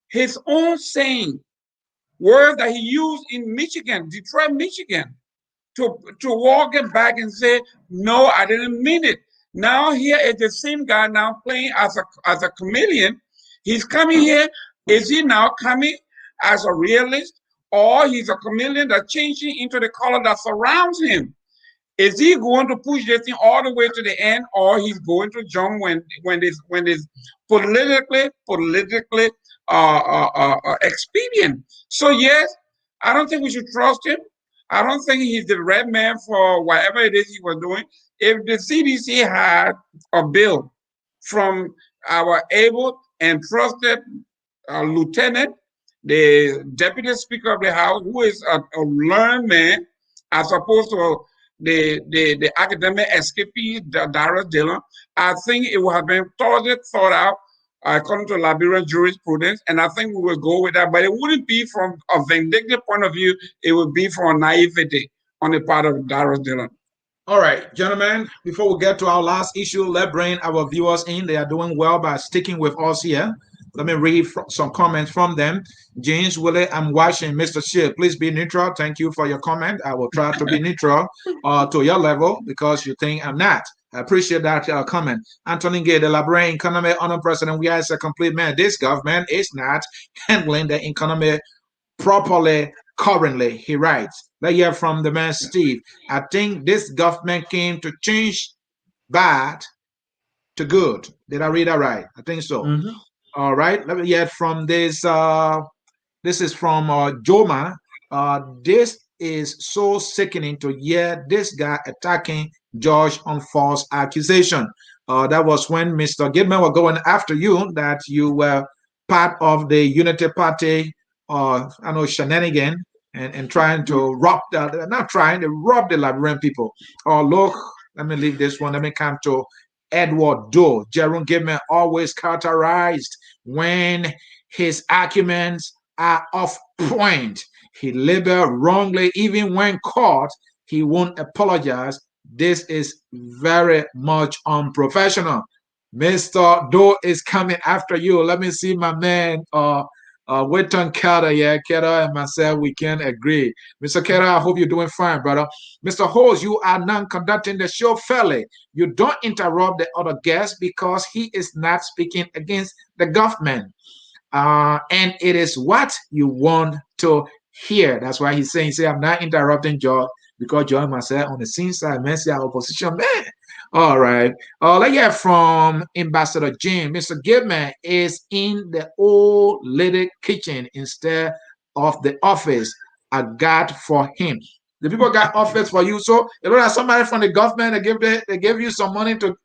his own saying, words that he used in Michigan, Detroit, Michigan, to walk it back and say, no, I didn't mean it. Now here is the same guy now playing as a chameleon. He's coming here. Is he now coming as a realist, or he's a chameleon that's changing into the color that surrounds him? Is he going to push this thing all the way to the end, or he's going to jump when it's politically expedient? So yes, I don't think we should trust him. I don't think he's the right man for whatever it is he was doing. If the CDC had a bill from our able and trusted lieutenant, the deputy speaker of the house, who is a learned man, as opposed to the academic escapee, Darius Dillon, I think it would have been thoroughly thought out according to Liberian jurisprudence, and I think we will go with that. But it wouldn't be from a vindictive point of view. It would be from a naivety on the part of Darius Dillon. All right, gentlemen, before we get to our last issue, let's bring our viewers in. They are doing well by sticking with us here. Let me read some comments from them. James Willie, I'm watching. Mr. Shea, please be neutral. Thank you for your comment. I will try to be neutral to your level because you think I'm not. I appreciate that comment. Anthony Gay, the Liberian economy under president, we are a complete man. This government is not handling the economy properly currently, he writes. Let's hear from the man Steve. I think this government came to change bad to good. Did I read that right? I think so. All right. Let me hear from this. This is from Joma. This is so sickening to hear this guy attacking George on false accusation. That was when Mr. Gayman was going after you, that you were part of the Unity Party, I know, shenanigan, and trying to rob not trying to rob the Liberian people. Oh, look, let me leave this one. Let me come to Edward Doe. Jerome Gayman always characterized when his arguments are off point. He labeled wrongly, even when caught, he won't apologize. This is very much unprofessional. Mr. Doe is coming after you. Let me see my man, Wetton Carter. Yeah, Carter and myself, we can agree. Mr. Carter, I hope you're doing fine, brother. Mr. Holmes, you are now conducting the show fairly. You don't interrupt the other guest because he is not speaking against the government. And it is what you want to hear. That's why he's saying, I'm not interrupting George because George myself on the scene side, man, say our opposition, man. All right. Let's hear from Ambassador Jim. Mr. Gayman is in the old lady kitchen instead of the office I got for him. The people got offers for you. So you know that somebody from the government they give you some money to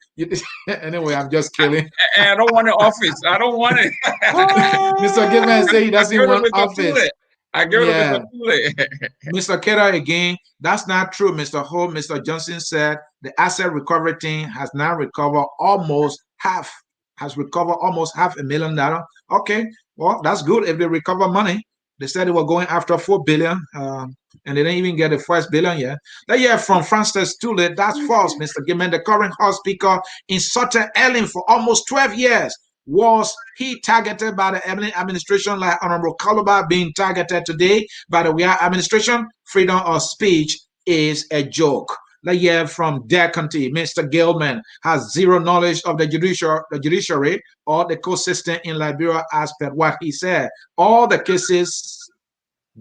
anyway, I'm just kidding. I don't want an office. I don't want it. Mr. Gayman say he doesn't want office. I go to Mr. Tulay. Mr. Keller again, that's not true, Mr. Ho. Mr. Johnson said the asset recovery team has now recovered almost half $500,000. Okay, well, that's good if they recover money. They said they were going after $4 billion, and they didn't even get the first billion yet. That year from Francis Tulay, that's false, Mr. Gayman. The current House Speaker insulted Ellen for almost 12 years. Was he targeted by the Evelyn administration like Honorable Calabar being targeted today by the Weah administration? Freedom of speech is a joke. Let's hear from Decanty. Mr. Gayman has zero knowledge of the judiciary or the court system in Liberia as per what he said. All the cases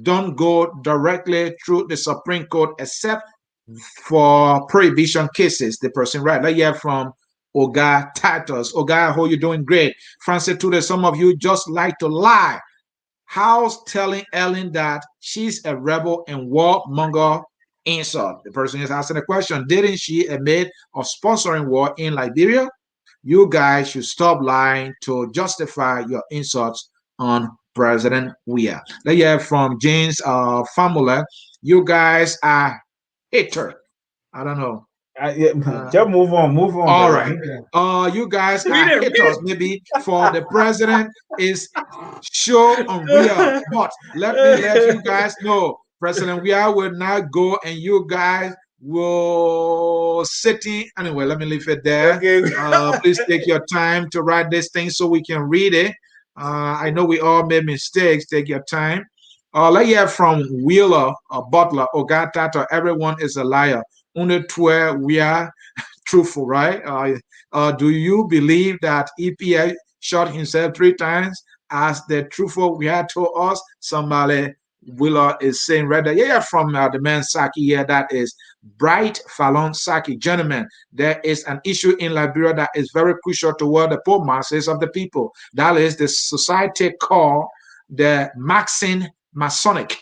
don't go directly through the Supreme Court except for prohibition cases, the person right. Let's hear from Oga Titus. Oga, how you doing? Great. Francis Tudor, some of you just like to lie. How's telling Ellen that she's a rebel and warmonger insult? The person is asking the question. Didn't she admit of sponsoring war in Liberia? You guys should stop lying to justify your insults on President Weah. Let's hear from James Famula. You guys are hater. I don't know. Yeah, Uh, just move on, all brother. right. Move on. You guys Read are it, read haters. it. Maybe for the president is show unreal. But let me let you guys know, President Weah will not go, and you guys will sitting anyway. Let me leave it there. Okay. Please take your time to write this thing so we can read it. I know we all made mistakes. Take your time. Let's hear from Wheeler, Butler, Ogata. Everyone is a liar. Only 12 we are truthful, right? Do you believe that EPA shot himself 3 times as the truthful we had told us? Somebody Wheeler is saying right there. Yeah, from the man Saki here, that is Bright Fallon Saki. Gentlemen, there is an issue in Liberia that is very crucial toward the poor masses of the people. That is the society called the Maxine Masonic.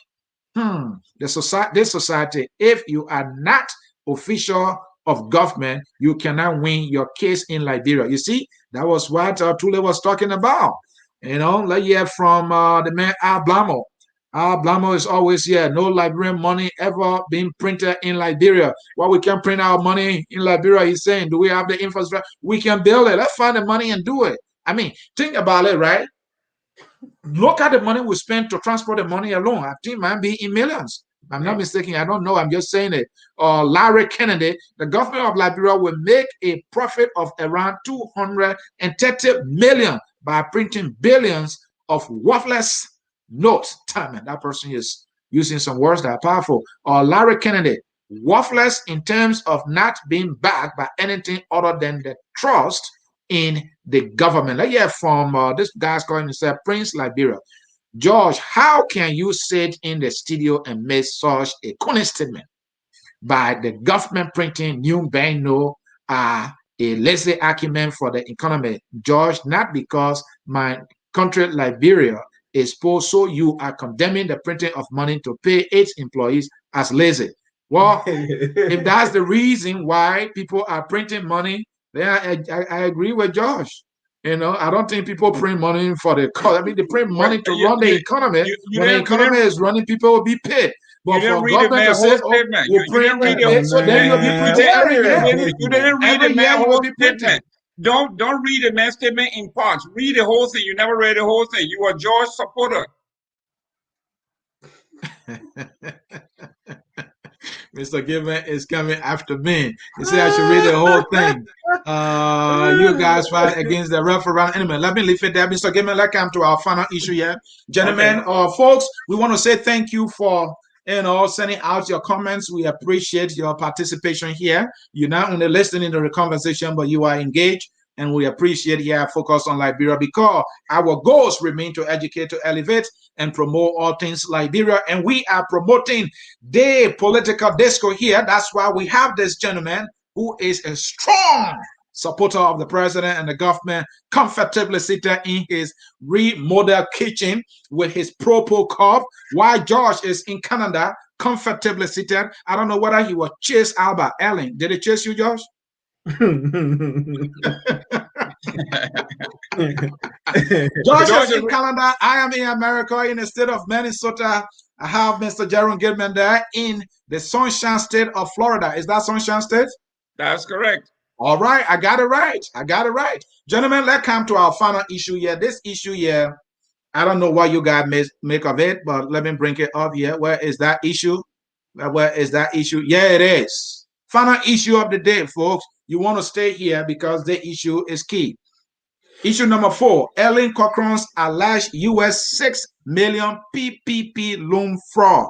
This society, if you are not official of government, you cannot win your case in Liberia. You see, that was what Tulay was talking about. Let's hear from the man Al Blamo. Al Blamo is always here. No Liberian money ever being printed in Liberia. Well, we can print our money in Liberia. He's saying, do we have the infrastructure? We can build it. Let's find the money and do it. I mean, think about it, right? Look at the money we spend to transport the money alone. I think might be in millions. If I'm not mistaken. I don't know. I'm just saying it. Larry Kennedy, the government of Liberia will make a profit of around 230 million by printing billions of worthless notes. Time, that person is using some words that are powerful. Larry Kennedy, worthless in terms of not being backed by anything other than the trust in the government. Let's hear from this guy's calling himself Prince Liberia. George, how can you sit in the studio and make such a cunning statement by the government printing new bank note a lazy argument for the economy? George, not because my country Liberia is poor, so you are condemning the printing of money to pay its employees as lazy. Well, if that's the reason why people are printing money, then I agree with Josh. I don't think people print money for the cause. I mean, they print Well, money to run the economy. you When the didn't economy is running, people will be paid. you But didn't for read the government man to whole say, oh, statement. we'll You print didn't read and the pay, so then you'll be Man, printing what every is year. you didn't read the Every man year we will whole be printing. statement. Don't read the man statement in parts. Read the whole thing. You never read the whole thing. You are a George supporter. Mr. Gayman is coming after me. He said I should read the whole thing. You guys fight against the referendum. Anyway, let me leave it there. Mr. Gayman, let's come to our final issue here. Okay. Gentlemen, folks, we want to say thank you for sending out your comments. We appreciate your participation here. You're not only listening to the conversation, but you are engaged. And we appreciate here focus on Liberia because our goals remain to educate, to elevate, and promote all things Liberia. And we are promoting the political disco here. That's why we have this gentleman who is a strong supporter of the president and the government, comfortably seated in his remodeled kitchen with his propel cup, while George is in Canada, comfortably seated. I don't know whether he was chased out by Ellen. Did he chase you, George? George is in Canada. I am in America, in the state of Minnesota. I have Mr. Jerome Gayman there in the Sunshine State of Florida. Is that Sunshine State? That's correct. All right, I got it right. I got it right. Gentlemen, let's come to our final issue here. This issue here, I don't know what you guys make of it, but let me bring it up here. Where is that issue? Where is that issue? Yeah, it is. Final issue of the day, folks. You want to stay here because the issue is key. Issue number 4, Ellen Cochran's alleged US 6 million PPP loan fraud.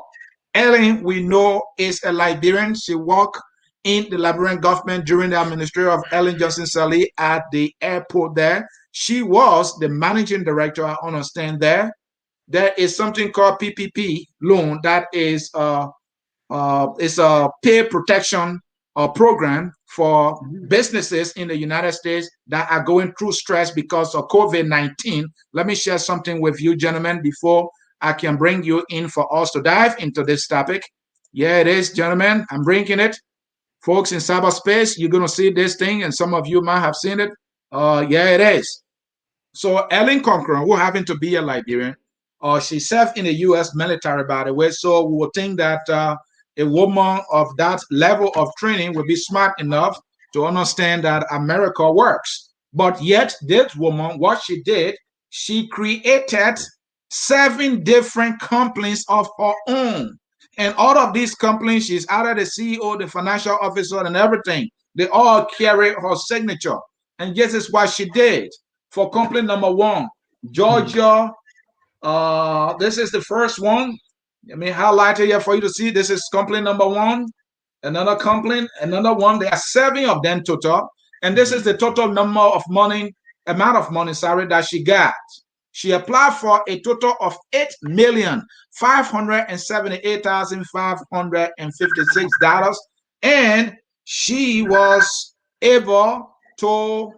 Ellen, we know, is a Liberian. She worked in the Liberian government during the administration of Ellen Johnson Sirleaf at the airport there. She was the managing director, I understand there. There is something called PPP loan that is it's a pay protection program for businesses in the United States that are going through stress because of COVID-19. Let me share something with you, gentlemen, before I can bring you in for us to dive into this topic. Yeah, it is, gentlemen. I'm bringing it. Folks in cyberspace, you're going to see this thing, and some of you might have seen it. Yeah, it is. So Ellen Cochran, who happened to be a Liberian, she served in the U.S. military, by the way. So we would think that a woman of that level of training would be smart enough to understand that America works. But yet, this woman, what she did, she created 7 different companies of her own. And all of these companies, she's either the CEO, the financial officer, and everything. They all carry her signature. And this is what she did. For company number one, Georgia, this is the first one. Let me highlight it here for you to see. This is company number one. Another company, another one. There are 7 of them total. And this is the total number of money, amount of money, sorry, that she got. She applied for a total of $8,578,556, and she was able to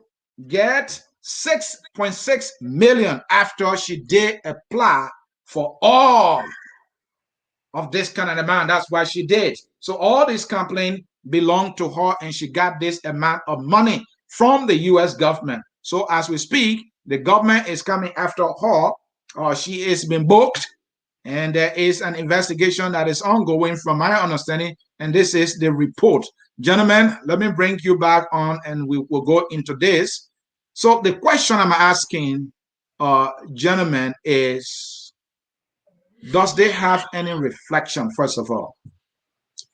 get 6.6 million after she did apply for all of this kind of amount. That's why she did. So all these complaints belong to her, and she got this amount of money from the U.S. government. So as we speak, the government is coming after her. She is being booked, and there is an investigation that is ongoing, from my understanding. And this is the report. Gentlemen, let me bring you back on, and we will go into this. So the question I'm asking, gentlemen, is: does they have any reflection, first of all,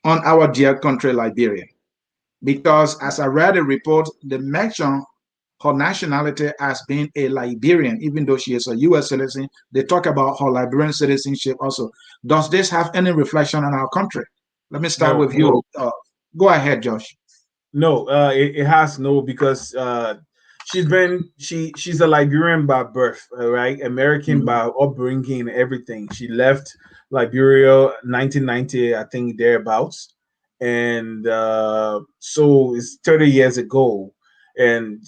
on our dear country, Liberia? Because as I read the report, they mention her nationality as being a Liberian, even though she is a U.S. citizen. They talk about her Liberian citizenship also. Does this have any reflection on our country? Let me start No, with you. Go ahead, Josh. no, it has no, because she's a Liberian by birth, right? American Mhm. by upbringing and everything. She left Liberia 1990, I think, thereabouts, and so it's 30 years ago, and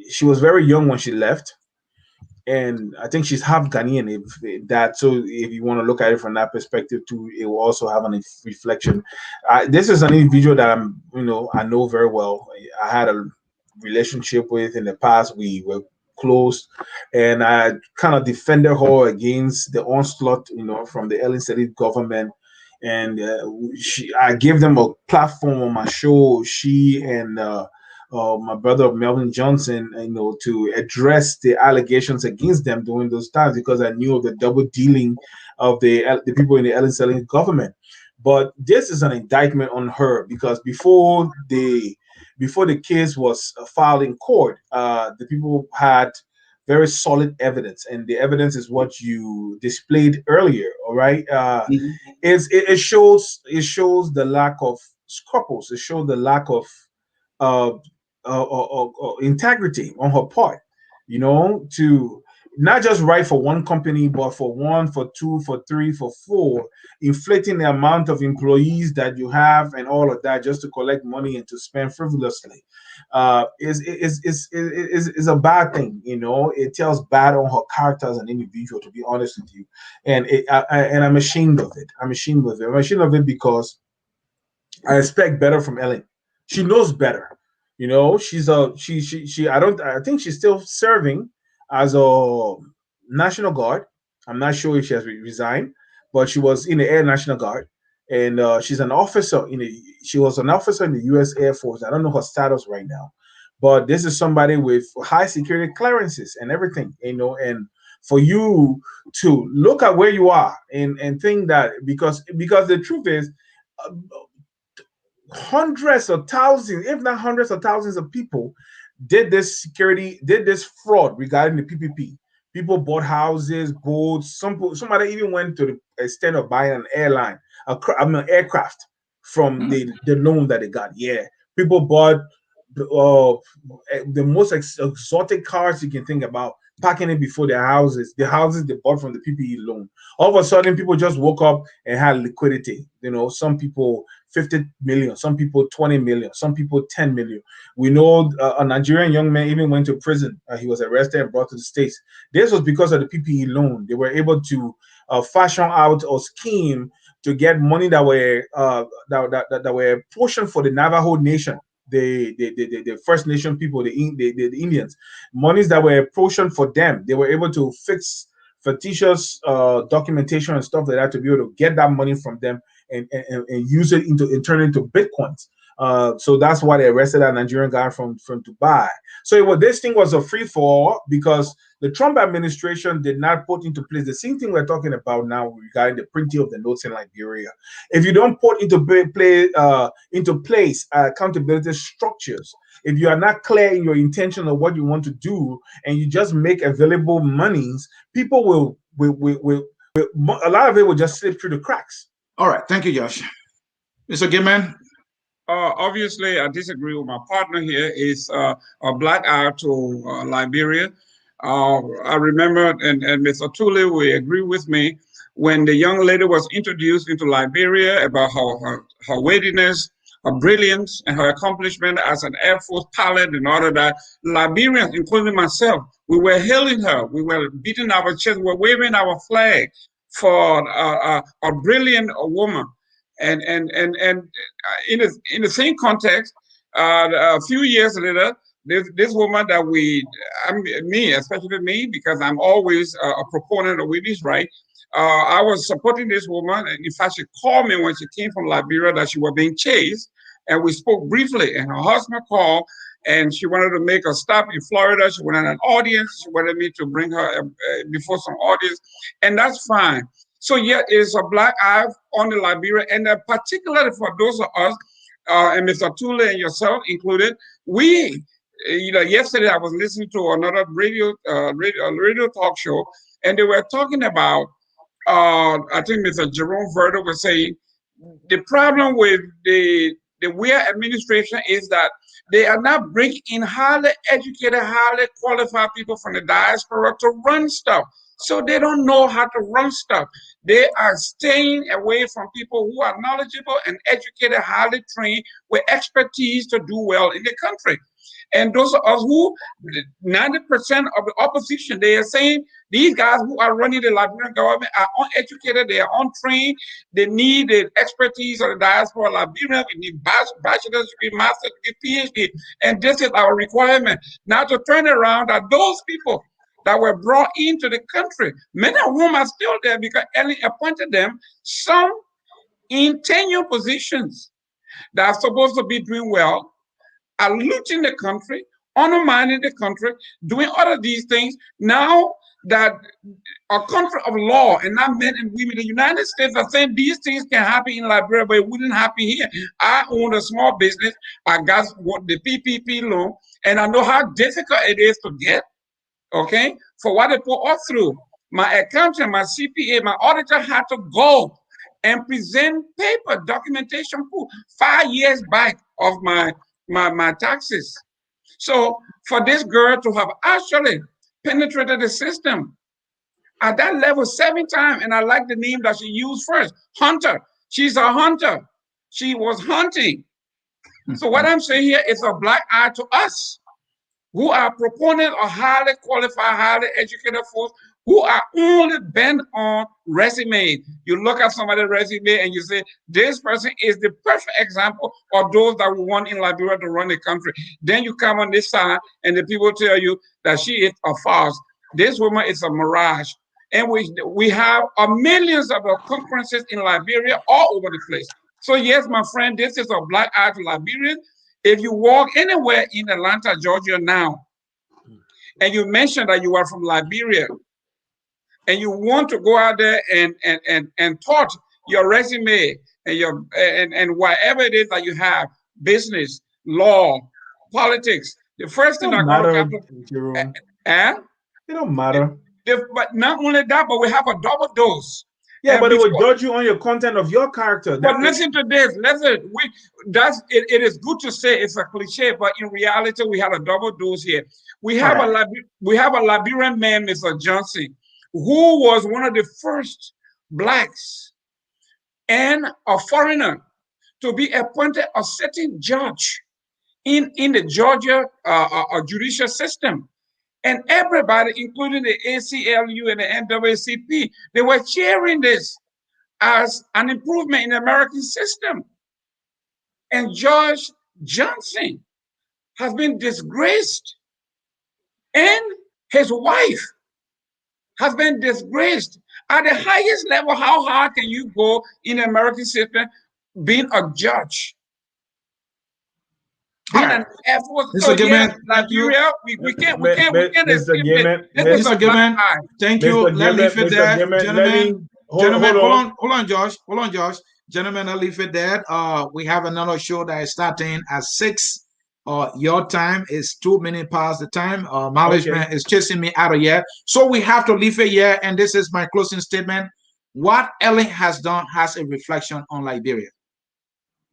she was very young when she left, and I think she's half Ghanaian. If that, so if you want to look at it from that perspective too, it will also have an reflection. This is an individual that I know very well. I had a relationship with in the past. We were close, and I kind of defended her against the onslaught, from the Ellen State government. And I gave them a platform on my show. She and my brother Melvin Johnson, to address the allegations against them during those times, because I knew of the double dealing of the people in the Ellen State government. But this is an indictment on her, because before the case was filed in court, the people had very solid evidence, and the evidence is what you displayed earlier. All right, Mhm. it shows the lack of scruples. It shows the lack of uh, integrity on her part, to not just write for one company, but for one, for two, for three, for four, inflating the amount of employees that you have and all of that, just to collect money and to spend frivolously, is a bad thing. It tells bad on her character as an individual, to be honest with you. And I'm ashamed of it. I'm ashamed of it. I'm ashamed of it because I expect better from Ellen. She knows better. She's a she I think she's still serving as a National Guard. I'm not sure if she has resigned, but she was in the Air National Guard, and she's an officer she was an officer in the US Air Force. I don't know her status right now, but this is somebody with high security clearances and everything, and for you to look at where you are and think that, because the truth is, uh, hundreds of thousands, if not hundreds of thousands of people did this fraud regarding the PPP. People bought houses, boats. Somebody even went to the extent of buying an airline, aircraft from the loan that they got. Yeah, people bought the most exotic cars you can think about, parking it before their houses, the houses they bought from the PPE loan. All of a sudden, people just woke up and had liquidity. Some people 50 million, some people 20 million, some people 10 million. We know a Nigerian young man even went to prison. He was arrested and brought to the States. This was because of the PPE loan. They were able to fashion out a scheme to get money that were portioned for the Navajo Nation, the First Nation people, the Indians, monies that were portioned for them. They were able to fictitious documentation and stuff like that to be able to get that money from them and use it into and turn it into bitcoins. So that's why they arrested that Nigerian guy from Dubai. So this thing was a free for all because the Trump administration did not put into place the same thing we're talking about now regarding the printing of the notes in Liberia. If you don't put into place accountability structures, if you are not clear in your intention of what you want to do, and you just make available monies, people will a lot of it will just slip through the cracks. All right, thank you, Josh. Mr. Gayman. Obviously, I disagree with my partner here. Is a black eye to Liberia. I remember, and Mr. Tulay will agree with me, when the young lady was introduced into Liberia about her weightiness, her brilliance, and her accomplishment as an Air Force pilot and all of that. Liberians, including myself, we were hailing her. We were beating our chest. We were waving our flag for a brilliant woman. And in the same context, a few years later, this woman that especially me, because I'm always a proponent of women's rights. I was supporting this woman, and in fact, she called me when she came from Liberia that she was being chased, and we spoke briefly. And her husband called, and she wanted to make a stop in Florida. She wanted an audience. She wanted me to bring her before some audience, and that's fine. So yeah, it's a black eye on the Liberia, and particularly for those of us, and Mr. Tulay and yourself included, we, yesterday I was listening to another radio talk show, and they were talking about, I think Mr. Jerome was saying, the problem with the Weir administration is that they are not bringing in highly educated, highly qualified people from the diaspora to run stuff. So they don't know how to run stuff. They are staying away from people who are knowledgeable and educated, highly trained, with expertise to do well in the country. And those of us who, 90% of the opposition, they are saying these guys who are running the Liberian government are uneducated, they are untrained, they need the expertise of the diaspora Liberian, we need bachelor's degree, master's degree, PhD, and this is our requirement. Now to turn around that those people that were brought into the country, many of whom are still there because Ellen appointed them, some in tenure positions that are supposed to be doing well, are looting the country, undermining the country, doing all of these things. Now that a country of law and not men and women, the United States are saying these things can happen in Liberia, but it wouldn't happen here. I own a small business. I got the PPP loan, and I know how difficult it is to get, okay, for what they put us through. My accountant, my CPA, my auditor had to go and present paper documentation proof 5 years back of my taxes. So for this girl to have actually penetrated the system at that level 7 times, and I like the name that she used first, hunter. She's a hunter. She was hunting. So what I'm saying here is a black eye to us, who are proponents of highly qualified, highly educated folks who are only bent on resume. You look at somebody's resume and you say, this person is the perfect example of those that we want in Liberia to run the country. Then you come on this side and the people tell you that she is a farce. This woman is a mirage. And we have millions of conferences in Liberia all over the place. So yes, my friend, this is a black eye to Liberians. If you walk anywhere in Atlanta, Georgia now, and you mention that you are from Liberia, and you want to go out there and touch your resume and whatever it is that you have, business, law, politics, the first thing that matter, comes Jerome. it don't matter. But not only that, but we have a double dose. Yeah, but it will judge you on your content of your character. But listen to this. Listen, it is good to say it's a cliche, but in reality, we have a double dose here. We have a Liberian man, Mr. Johnson, who was one of the first blacks and a foreigner to be appointed a sitting judge in the Georgia judicial system. And everybody, including the ACLU and the NAACP, they were cheering this as an improvement in the American system. And Judge Johnson has been disgraced, and his wife has been disgraced at the highest level. How hard can you go in the American system being a judge, All being right, an Air Force? Mr. So yes, Gayman, thank you. Liberia, we can't Mr. escape it. Gayman, This is Mr. a black Gayman, eye. thank you. Mr. Let's leave Gayman, it Mr. there, Gayman, let gentlemen. me hold Hold on, Josh. Hold on, Josh. Gentlemen, I'll leave it there. We have another show that is starting at 6. Your time is 2 minutes past the time. Okay. Management is chasing me out of here. So we have to leave it here. And this is my closing statement. What Ellen has done has a reflection on Liberia.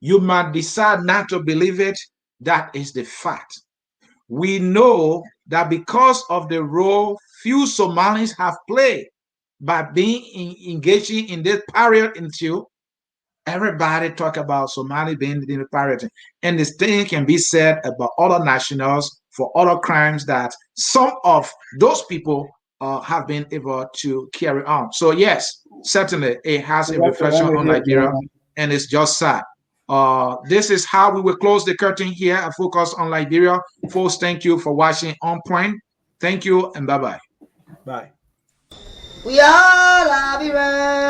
You might decide not to believe it. That is the fact. We know that because of the role few Somalis have played by being engaging in this period until everybody talk about Somali being in the pirate, and this thing can be said about other nationals for other crimes that some of those people have been able to carry on. So yes, certainly it has a reflection on Liberia, and it's just sad. This is how we will close the curtain here and focus on Liberia. Folks, thank you for watching On Point. Thank you and bye bye. Bye. We are Liberia.